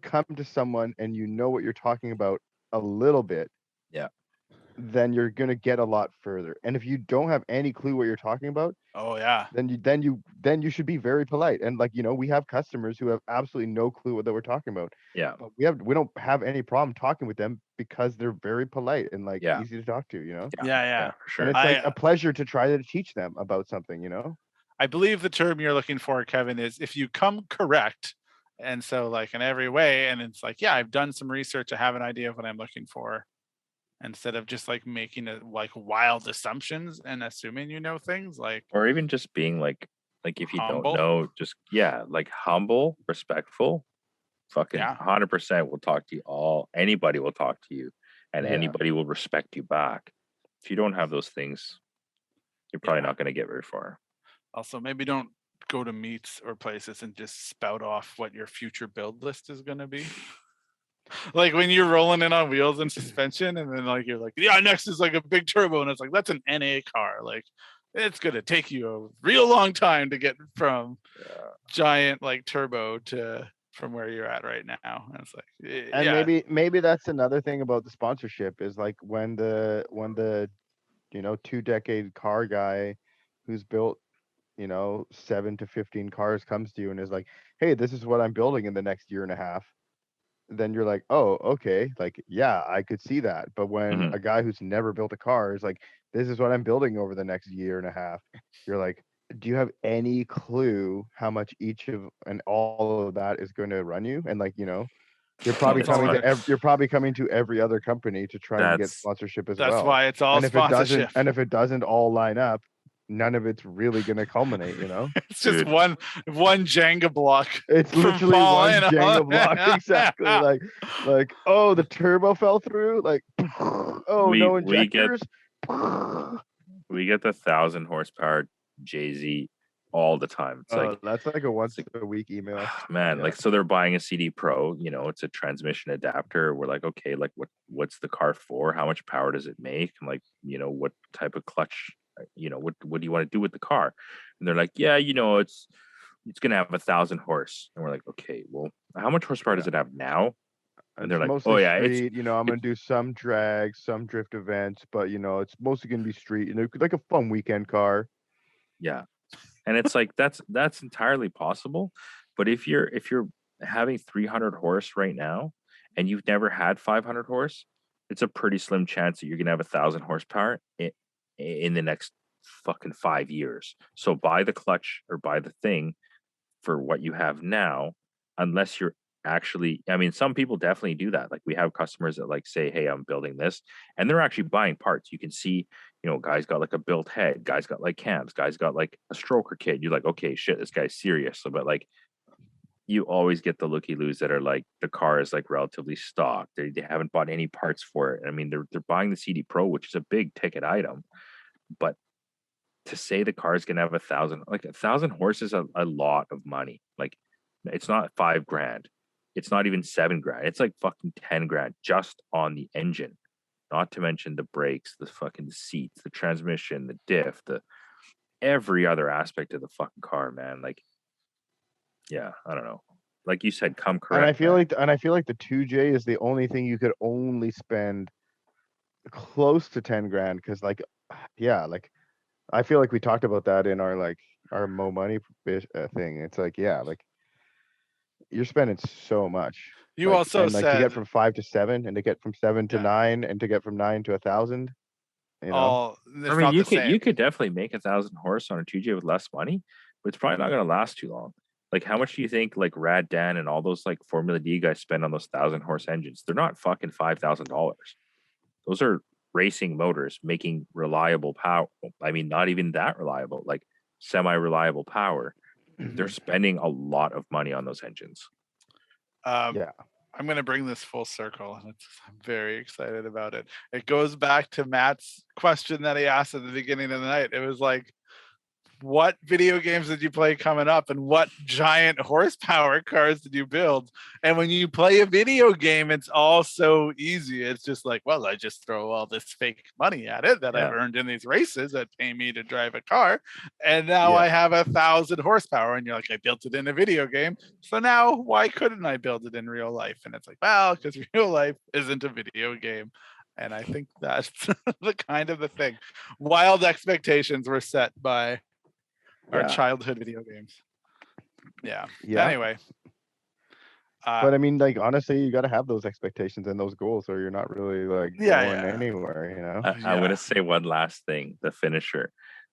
come to someone and you know what you're talking about a little bit, then you're gonna get a lot further. And if you don't have any clue what you're talking about, then you should be very polite. And like, we have customers who have absolutely no clue what we're talking about. Yeah. But we don't have any problem talking with them because they're very polite and like easy to talk to, Yeah, for sure. And it's like a pleasure to try to teach them about something, I believe the term you're looking for, Kevin, is if you come correct. And so like in every way, and it's like, I've done some research. I have an idea of what I'm looking for. Instead of just like making it like wild assumptions and assuming things, like, or even just being like if you humble. don't know, just like humble, respectful, fucking 100% will talk to you. Anybody will talk to you, and anybody will respect you back. If you don't have those things, you're probably not going to get very far. Also, maybe don't go to meets or places and just spout off what your future build list is going to be. Like when you're rolling in on wheels and suspension, and then like you're like, next is like a big turbo, and it's like that's an NA car. Like it's gonna take you a real long time to get from giant like turbo to from where you're at right now. And it's like, and maybe that's another thing about the sponsorship is like when the 2-decade car guy who's built 7 to 15 cars comes to you and is like, hey, this is what I'm building in the next year and a half. Then you're like, oh, okay, like, yeah, I could see that. But when a guy who's never built a car is like, this is what I'm building over the next year and a half, you're like, do you have any clue how much each of and all of that is going to run you? And like, you're probably coming to every other company to try and get sponsorship as well. That's why it's all sponsorship. If it doesn't all line up, none of it's really going to culminate, It's just one Jenga block. It's literally one Jenga block. Exactly. like, oh, the turbo fell through. Like, oh, no injectors. We get the 1,000 horsepower JZ all the time. It's like that's like a once a week email. Man, Yeah. like, so they're buying a CD Pro, it's a transmission adapter. We're like, okay, like what's the car for? How much power does it make? And like, what type of clutch, what do you want to do with the car? And they're like, yeah, it's gonna have 1,000 horse. And we're like, okay, well, how much horsepower does it have now? And they're like, mostly oh yeah, street. I'm gonna do some drag, some drift events, but it's mostly gonna be street. Like a fun weekend car. yeah. And it's like that's entirely possible. But if you're having 300 horse right now and you've never had 500 horse, it's a pretty slim chance that you're gonna have 1,000 horsepower in the next fucking 5 years. So buy the clutch or buy the thing for what you have now, unless you're actually, I mean, some people definitely do that. Like, we have customers that like say, hey, I'm building this, and they're actually buying parts. You can see, guys got like a built head, guys got like cams, guys got like a stroker kit. You're like, okay, shit, this guy's serious. So, but like, you always get the looky-loos that are like, the car is like relatively stock. They haven't bought any parts for it. I mean, they're buying the CD Pro, which is a big ticket item, but to say the car is gonna have 1,000 horses, a lot of money. Like, it's not $5,000. It's not even $7,000. It's like fucking $10,000 just on the engine. Not to mention the brakes, the fucking seats, the transmission, the diff, the every other aspect of the fucking car, man. Like, yeah, I don't know. Like you said, come correct. And I feel like the 2J is the only thing you could only spend close to $10,000, because like, yeah, like I feel like we talked about that in our Mo Money thing. It's like, yeah, like you're spending so much. You like, also and, like, said to get from 5 to 7, and to get from 7 to 9, and to get from 9 to 1,000. all. I mean, you could definitely make 1,000 horse on a 2J with less money, but it's probably not going to last too long. Like, how much do you think like Rad Dan and all those like Formula D guys spend on those 1,000 horse engines? They're not fucking $5,000. Those are racing motors making reliable power. I mean, not even that reliable, like semi-reliable power. They're spending a lot of money on those engines. Yeah. I'm going to bring this full circle, and I'm very excited about it. It goes back to Matt's question that he asked at the beginning of the night. It was like, what video games did you play coming up, and what giant horsepower cars did you build? And when you play a video game, it's all so easy. It's just like, well, I just throw all this fake money at it that I've earned in these races that pay me to drive a car, and now I have 1,000 horsepower. And you're like, I built it in a video game, so now why couldn't I build it in real life? And it's like, well, because real life isn't a video game. And I think that's the kind of the thing. Wild expectations were set by our childhood video games. Yeah. Anyway. But I mean, like, honestly, you got to have those expectations and those goals, or you're not really like going anywhere, I'm going to say one last thing, the finisher.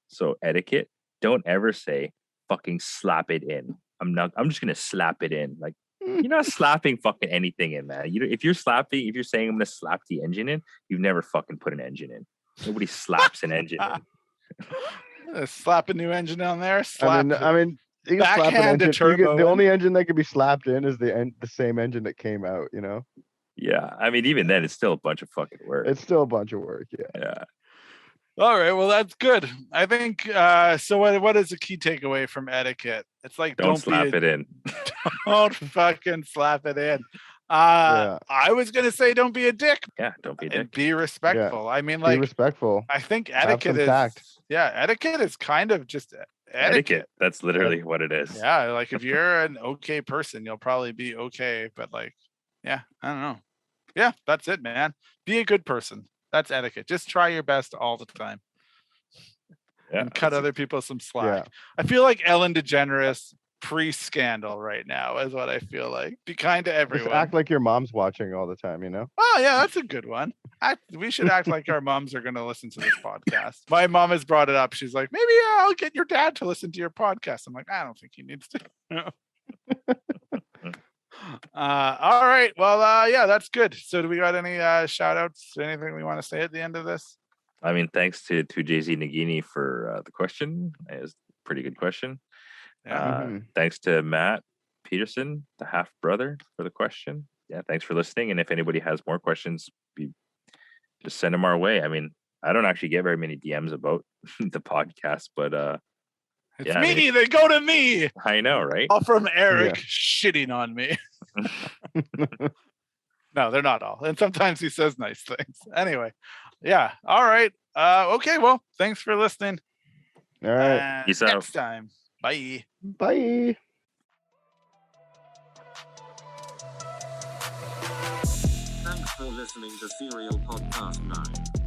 So etiquette, don't ever say fucking slap it in. I'm just going to slap it in. Like, you're not slapping fucking anything in, man. If you're saying I'm going to slap the engine in, you've never fucking put an engine in. Nobody slaps an engine in. Slap a new engine on there. I mean, you can slap an engine. The only engine that could be slapped in is the same engine that came out. Yeah, I mean, even then, it's still a bunch of fucking work. It's still a bunch of work. Yeah. All right, well, that's good. I think. So, what is the key takeaway from etiquette? It's like don't slap it in. Don't fucking slap it in. I was gonna say don't be a dick. Yeah, don't be a dick. And be respectful. I mean, like, be respectful. I think etiquette is tact. Etiquette is kind of just etiquette. That's literally what it is. Yeah, like if you're an okay person, you'll probably be okay. But like, I don't know. Yeah, that's it, man. Be a good person. That's etiquette. Just try your best all the time. And cut other people some slack. I feel like Ellen DeGeneres pre-scandal right now is what I feel like. Be kind to everyone. Just act like your mom's watching all the time, Oh yeah, that's a good one. We should act like our moms are going to listen to this podcast. My mom has brought it up. She's like, maybe I'll get your dad to listen to your podcast. I'm like, I don't think he needs to. All right. Well, that's good. So do we got any shout outs? Anything we want to say at the end of this? I mean, thanks to JZ Nagini for the question. It's a pretty good question. Thanks to Matt Peterson, the half brother, for the question. Yeah, thanks for listening. And if anybody has more questions, just send them our way. I mean, I don't actually get very many DMs about the podcast, but It's Yeah, me. They go to me. I know, right? All from Eric shitting on me. No, they're not all. And sometimes he says nice things. Anyway, yeah. All right. Okay. Well, thanks for listening. All right. Peace out. Next time. Bye. Bye. Thanks for listening to Serial Podcast 9.